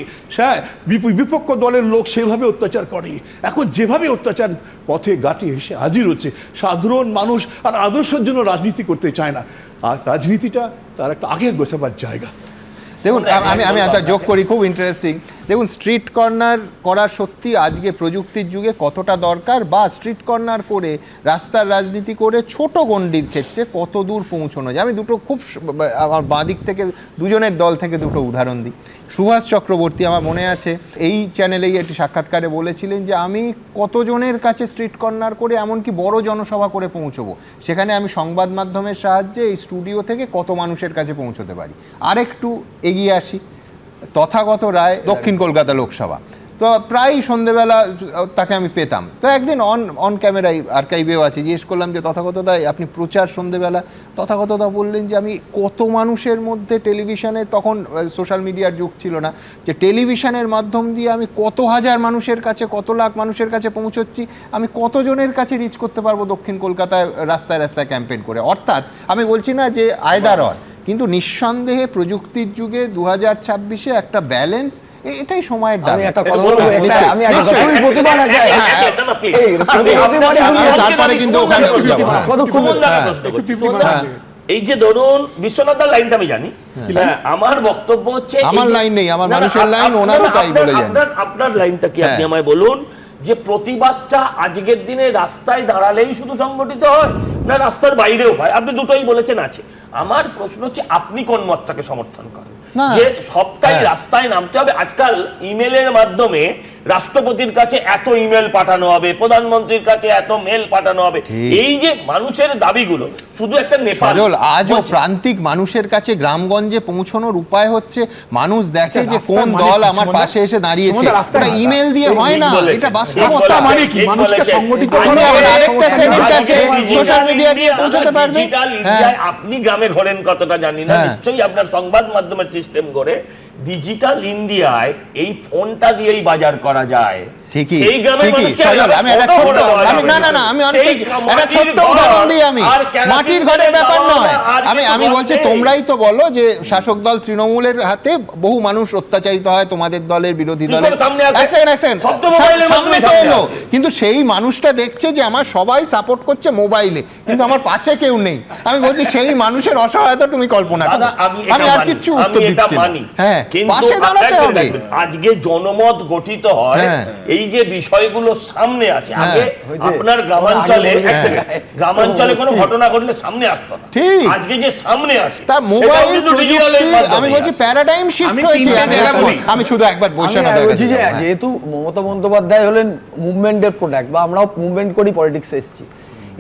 বিপক্ষ দলের লোক সেভাবে অত্যাচার করে। এখন যেভাবে অত্যাচার পথে ঘাটে এসে হাজির হচ্ছে, সাধারণ মানুষ আর আদর্শের জন্য রাজনীতি করতে চায় না। আর রাজনীতিটা তার একটা আগে গোছাবার জায়গা। দেখুন, আমি একটা যোগ করি, খুব ইন্টারেস্টিং। দেখুন, স্ট্রিট কর্নার করা সত্যি আজকে প্রযুক্তির যুগে কতটা দরকার, বা স্ট্রিট কর্নার করে রাস্তার রাজনীতি করে ছোট গণ্ডির ক্ষেত্রে কত দূর পৌঁছানো যায়। আমি দুটো খুব আমার বাঁ দিক থেকে দুজনের দল থেকে দুটো উদাহরণ দিই। সুভাষ চক্রবর্তী আমার মনে আছে এই চ্যানেলেই একটি সাক্ষাৎকারে বলেছিলেন যে আমি কতজনের কাছে স্ট্রিট কর্নার করে এমনকি বড় জনসভা করে পৌঁছবো, সেখানে আমি সংবাদ মাধ্যমের সাহায্যে এই স্টুডিও থেকে কত মানুষের কাছে পৌঁছতে পারি। আরেকটু এগিয়ে আসি, তথাগত রায়, দক্ষিণ কলকাতা লোকসভা, তো প্রায় সন্ধেবেলা তাকে আমি পেতাম। তো একদিন অন ক্যামেরায় আর্কাইভেও আছে, জিজ্ঞেস করলাম যে তথাগত দা আপনি প্রচার সন্ধেবেলা, তথাগত দা বললেন যে আমি কত মানুষের মধ্যে টেলিভিশনে, তখন সোশ্যাল মিডিয়ার যুগ ছিল না, যে টেলিভিশনের মাধ্যম দিয়ে আমি কত হাজার মানুষের কাছে, কত লাখ মানুষের কাছে পৌঁছচ্ছি, আমি কতজনের কাছে রিচ করতে পারবো দক্ষিণ কলকাতায় রাস্তায় রাস্তায় ক্যাম্পেইন করে। অর্থাৎ আমি বলছি না যে আয়দার অর, কিন্তু নিঃসন্দেহে প্রযুক্তির যুগে 2026-এ একটা ব্যালেন্স, এটাই সময়ের দাবি। তারপরে কিন্তু ওখানে এই যে ধরুন বিশ্বনাথের লাইনটা আমি জানি, আমার বক্তব্য হচ্ছে আমার লাইন নেই, আমার মানুষের লাইন, ওনারও তাই বলে যান। আপনার লাইনটা কি আপনি আমায় বলুন, যে প্রতিবাদটা আজকের দিনে রাস্তায় দাঁড়ালেই শুধু সংগঠিত হয় না রাস্তার বাইরেও হয়? আপনি দুটোই বলেছেন আছে। আমার প্রশ্ন হচ্ছে আপনি কোন মতটাকে সমর্থন করেন, যে সবটাই রাস্তায় নামতে হবে? আজকাল ইমেলের মাধ্যমে রাষ্ট্রপতির কাছে এত ইমেল পাঠানো হবে, প্রধানমন্ত্রীর কাছে এত মেল পাঠানো হবে, এই যে মানুষের দাবিগুলো শুধু একটা নেপাল, আজও প্রান্তিক মানুষের কাছে গ্রামগঞ্জে পৌঁছানোর উপায় হচ্ছে মানুষ দেখে যে কোন দল আমার পাশে এসে দাঁড়িয়েছে, এটা ইমেল দিয়ে হয় না, এটা বাস্তবতা। মানে কি মানুষকে সংগঠিত করে আরেকটা শ্রেণীর কাছে সোশ্যাল মিডিয়া দিয়ে পৌঁছাতে পারবে। ডিজিটাল ইন্ডিয়ায় আপনি গ্রামে ঘোরেন কতটা জানি না, নিশ্চয়ই আপনার সংবাদ মাধ্যমের সিস্টেম করে ডিজিটাল ইন্ডিয়ায় এই ফোনটা দিয়েই বাজার করা যায়। ঠিকই, আমি একটা ছোট্ট উদাহরণ দিই। আমি মাটির ঘরের ব্যাপার নয়, আমি বলছি তোমরাই তো বলো যে শাসক দল তৃণমূলের হাতে বহু মানুষ অত্যাচারিত হয়, তোমাদের দলের বিরোধী দলের সামনে তো এলো, কিন্তু সেই মানুষটা দেখছে যে আমার সবাই সাপোর্ট করছে মোবাইলে, কিন্তু আমার পাশে কেউ নেই। আমি বলছি সেই মানুষের অসহায়তা তুমি কল্পনা করো। আমি আর কিছু উত্তর দিচ্ছি না। হ্যাঁ, পাশে দাঁড়াতে হবে। আজকে জনমত গঠিত হয়, এই যে বিষয়গুলো সামনে আসে, আগে আপনার গ্রামাঞ্চলে কোনো ঘটনা ঘটলে সামনে আসতো না, আজকে যে সামনে আসে তার মোবাইল প্রযুক্তি, আমি বলছি প্যারাডাইম শিফট হয়েছে। আমি শুধু একবার বসে না বলছি যে যেহেতু মমতা বন্দ্যোপাধ্যায় হলেন মুভমেন্টের প্রোডাক্ট, বা আমরাও মুভমেন্ট করি, পলিটিক্সে এসেছি,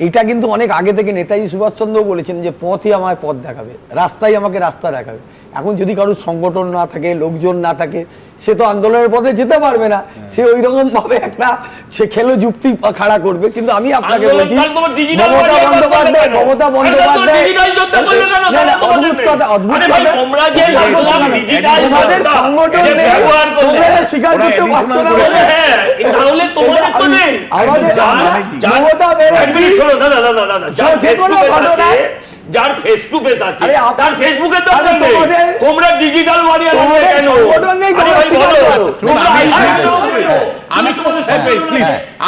এটা কিন্তু অনেক আগে থেকে নেতাজি সুভাষচন্দ্র বলেছেন যে পথই আমায় পথ দেখাবে, রাস্তাই আমাকে রাস্তা দেখাবে। এখন যদি কারোর সংগঠন না থাকে, লোকজন না থাকে, সে তো আন্দোলনের পথে যেতে পারবে না। সে ওই রকম ভাবে একটা সে খেলো যুক্তি খাড়া করবে। কিন্তু আমি আপনাকে বলছি, মমতা বন্দ্যোপাধ্যায় অদ্ভুত কথা, তোমাদের সংগঠন নেই, তোমরা স্বীকার করতে পারছো না বলে আমাদের মমতা ব্যানার্জি যে কোনো ঘটনায় যার ফেস টু ফেস আছে তার ফেসবুকে দরকার নেই, তোমরা ডিজিটাল ওয়ারিয়ার কেন?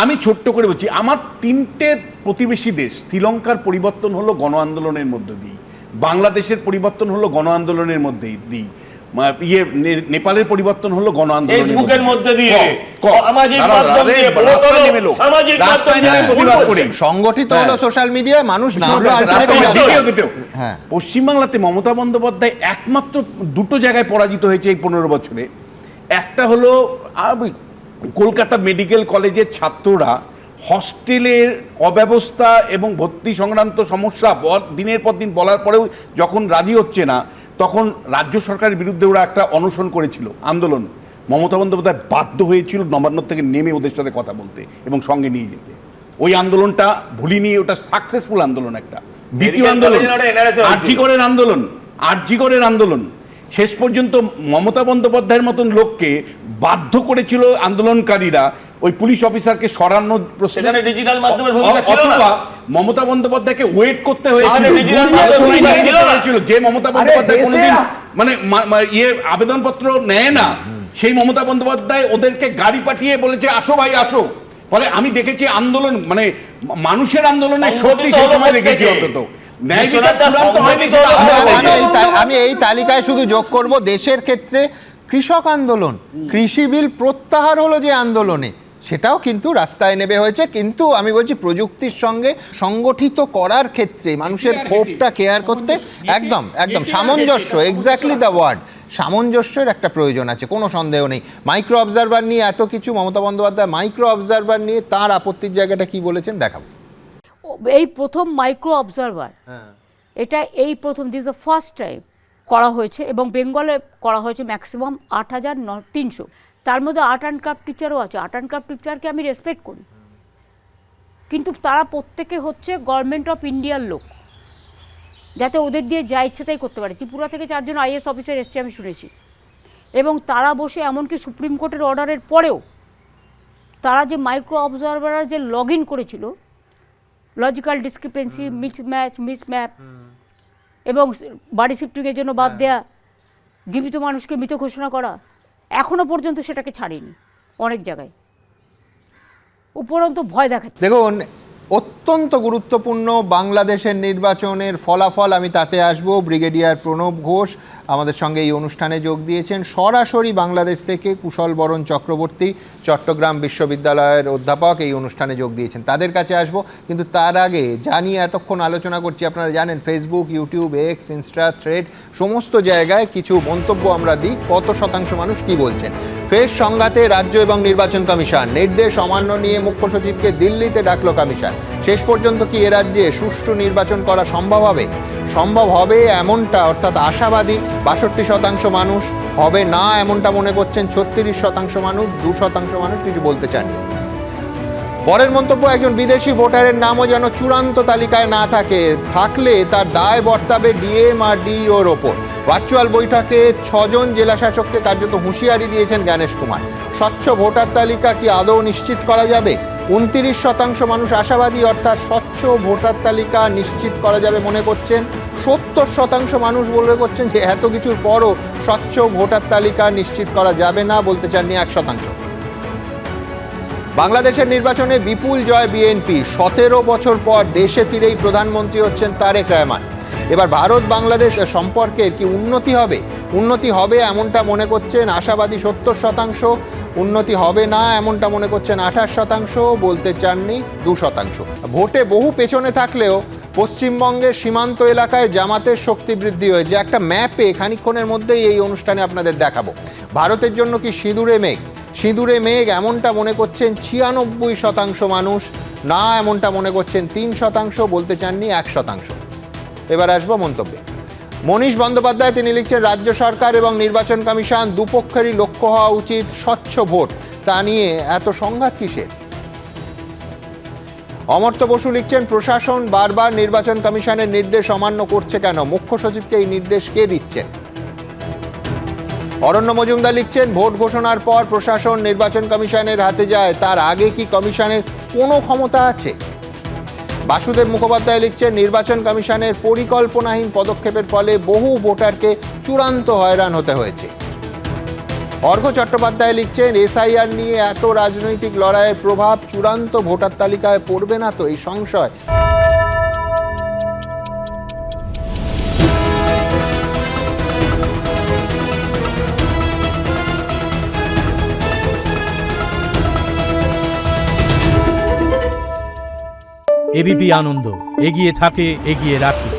আমি ছোট্ট করে বলছি, আমার 3টে প্রতিবেশী দেশ, শ্রীলঙ্কার পরিবর্তন হলো গণ আন্দোলনের মধ্য দিয়ে, বাংলাদেশের পরিবর্তন হলো গণ আন্দোলনের মধ্যে দিয়ে, নেপালের পরিবর্তন হলো গণ আন্দোলনের মধ্যে দিয়ে, সংগঠিত হলো সোশ্যাল মিডিয়ায়, মানুষ পশ্চিমবাংলাতে মমতা বন্দ্যোপাধ্যায় একমাত্র 2টো জায়গায় পরাজিত হয়েছে এই 15 বছরে। একটা হলো কলকাতা মেডিকেল কলেজের ছাত্ররা হস্টেলের অব্যবস্থা এবং ভর্তি সংক্রান্ত সমস্যা দিনের পর দিন বলার পরেও যখন রাজি হচ্ছে না, তখন রাজ্য সরকারের বিরুদ্ধে ওরা একটা অনশন করেছিল, আন্দোলন। মমতা বন্দ্যোপাধ্যায় বাধ্য হয়েছিল নবান্ন থেকে নেমে ওদের সাথে কথা বলতে এবং সঙ্গে নিয়ে যেতে। ওই আন্দোলনটা ভুলিনি, ওটা সাকসেসফুল আন্দোলন। একটা দ্বিতীয় আন্দোলন আরজিকরের আন্দোলন শেষ পর্যন্ত মমতা বন্দ্যোপাধ্যায়ের মতন লোককে বাধ্য করেছিল আন্দোলনকারীরা ওই পুলিশ অফিসারকে সরানোর প্রশ্নে, অথবা মমতা বন্দ্যোপাধ্যায়কে ওয়েট করতে হয়েছিল যে মমতা বন্দ্যোপাধ্যায় কোনোদিন আবেদনপত্র নেয় না, সেই মমতা বন্দ্যোপাধ্যায় ওদেরকে গাড়ি পাঠিয়ে বলেছে আসো ভাই আসো। ফলে আমি দেখেছি আন্দোলন, মানে মানুষের আন্দোলনের শক্তি সেই সময় দেখেছি। অন্তত আমি এই তালিকায় শুধু যোগ করব, দেশের ক্ষেত্রে কৃষক আন্দোলন, কৃষি বিল প্রত্যাহার হলো যে আন্দোলনে, সেটাও কিন্তু রাস্তায় নেমে হয়েছে। কিন্তু আমি বলছি প্রযুক্তির সঙ্গে সংগঠিত করার ক্ষেত্রে মানুষের ক্ষোভটা কেয়ার করতে একদম একদম সামঞ্জস্য, এক্স্যাক্টলি দ্য ওয়ার্ড, সামঞ্জস্যের একটা প্রয়োজন আছে, কোনো সন্দেহ নেই। মাইক্রো অবজারভার নিয়ে এত কিছু, মমতা বন্দ্যোপাধ্যায় মাইক্রো অবজারভার নিয়ে তার আপত্তির জায়গাটা কি বলেছেন দেখাবো। এই প্রথম মাইক্রো অবজারভার, এটা এই প্রথম, দিস দ্য ফার্স্ট টাইম করা হয়েছে এবং বেঙ্গলে করা হয়েছে ম্যাক্সিমাম 8,300। তার মধ্যে আর্ট অ্যান্ড ক্রাফট টিচারও আছে। আর্ট অ্যান্ড ক্রাফট টিচারকে আমি রেসপেক্ট করি, কিন্তু তারা প্রত্যেকে হচ্ছে গভর্নমেন্ট অফ ইন্ডিয়ার লোক, যাতে ওদের দিয়ে যা ইচ্ছা তাই করতে পারে। ত্রিপুরা থেকে 4 জন IAS অফিসার এসছে আমি শুনেছি, এবং তারা বসে এমনকি সুপ্রিম কোর্টের অর্ডারের পরেও তারা যে মাইক্রো অবজারভার যে লগ ইন করেছিল, লজিক্যাল ডিসক্রিপেন্সি, মিসম্যাপ এবং বাড়ি শিফটিংয়ের জন্য বাদ দেয়া, জীবিত মানুষকে মৃত ঘোষণা করা, এখনো পর্যন্ত সেটাকে ছাড়েনি অনেক জায়গায়, উপরন্তু ভয় দেখাচ্ছে। দেখুন, অত্যন্ত গুরুত্বপূর্ণ বাংলাদেশের নির্বাচনের ফলাফল, আমি তাতে আসবো। ব্রিগেডিয়ার প্রণব ঘোষ আমাদের সঙ্গে এই অনুষ্ঠানে যোগ দিয়েছেন সরাসরি বাংলাদেশ থেকে। কুশল বরণ চক্রবর্তী চট্টগ্রাম বিশ্ববিদ্যালয়ের অধ্যাপক এই অনুষ্ঠানে যোগ দিয়েছেন, তাদের কাছে আসবো। কিন্তু তার আগে জানিয়ে এতক্ষণ আলোচনা করছি, আপনারা জানেন Facebook, YouTube, x, Insta, thread সমস্ত জায়গায় কিছু মন্তব্য আমরা দিই, কত শতাংশ মানুষ কি বলছেন। ফের সংঘাতে রাজ্য এবং নির্বাচন কমিশন, নির্দেশ অমান্য নিয়ে মুখ্য সচিবকে দিল্লিতে ডাকলো কমিশন। শেষ পর্যন্ত কি এ রাজ্যে সুষ্ঠু নির্বাচন করা সম্ভব হবে? সম্ভব হবে এমনটা, অর্থাৎ আশাবাদী 62% মানুষ, হবে না এমনটা মনে করছেন 36% মানুষ, 2% মানুষ কিছু বলতে চাননি। পরের মন্তব্য, একজন বিদেশি ভোটারের নামও যেন চূড়ান্ত তালিকায় না থাকে, থাকলে তার দায় বর্তাবে ডিএম আর ডিইওর ওপর। ভার্চুয়াল বৈঠকে 6 জন জেলাশাসককে কার্যত হুঁশিয়ারি দিয়েছেন জ্ঞানেশ কুমার। স্বচ্ছ ভোটার তালিকা কি আদৌ নিশ্চিত করা যাবে? 29% মানুষ আশাবাদী, অর্থাৎ স্বচ্ছ ভোটার তালিকা নিশ্চিত করা যাবে মনে করছেন। 70% মানুষ বলে করছেন যে এত কিছুর পরও স্বচ্ছ ভোটার তালিকা নিশ্চিত করা যাবে না, বলতে চাননি 1%। বাংলাদেশের নির্বাচনে বিপুল জয় বিএনপি, 17 বছর পর দেশে ফিরেই প্রধানমন্ত্রী হচ্ছেন তারেক রহমান। এবার ভারত বাংলাদেশ সম্পর্কের কি উন্নতি হবে? উন্নতি হবে এমনটা মনে করছেন আশাবাদী 70%, উন্নতি হবে না এমনটা মনে করছেন 28%, বলতে চাননি 2%। ভোটে বহু পেছনে থাকলেও পশ্চিমবঙ্গের সীমান্ত এলাকায় জামাতের শক্তি বৃদ্ধি হয়েছে। একটা ম্যাপে খানিকক্ষণের মধ্যেই এই অনুষ্ঠানে আপনাদের দেখাবো। ভারতের জন্য কি সিঁদুরে মেঘ? সিঁদুরে মেঘ এমনটা মনে করছেন 96% মানুষ, না এমনটা মনে করছেন 3%, বলতে চাননি 1%। এবার আসবো মন্তব্যে। মনীষ বন্দ্যোপাধ্যায় তিনি লিখছেন, রাজ্য সরকার এবং নির্বাচন কমিশন দুপক্ষেরই লক্ষ্য হওয়া উচিত স্বচ্ছ ভোট, তা নিয়ে এত সংঘাত কিসের? অমর্ত্য বসু লিখছেন, প্রশাসন বারবার নির্বাচন কমিশনের নির্দেশ অমান্য করছে কেন? মুখ্য সচিবকে এই নির্দেশ কে দিচ্ছেন? অরণ্য মজুমদার লিখছেন, ভোট ঘোষণার পর প্রশাসন নির্বাচন কমিশনের হাতে যায়, তার আগে কি কমিশনের কোনো ক্ষমতা আছে? বাসুদেব মুখোপাধ্যায় লিখছেন, নির্বাচন কমিশনের পরিকল্পনাহীন পদক্ষেপের ফলে বহু ভোটারকে চূড়ান্ত হয়রান হতে হয়েছে। অর্ঘ্য চট্টোপাধ্যায় লিখছেন, এসআইআর নিয়ে এত রাজনৈতিক লড়াইয়ের প্রভাব চূড়ান্ত ভোটার তালিকায় পড়বে না তো, এই সংশয়। এবিপি আনন্দ, এগিয়ে থাকে, এগিয়ে রাখে।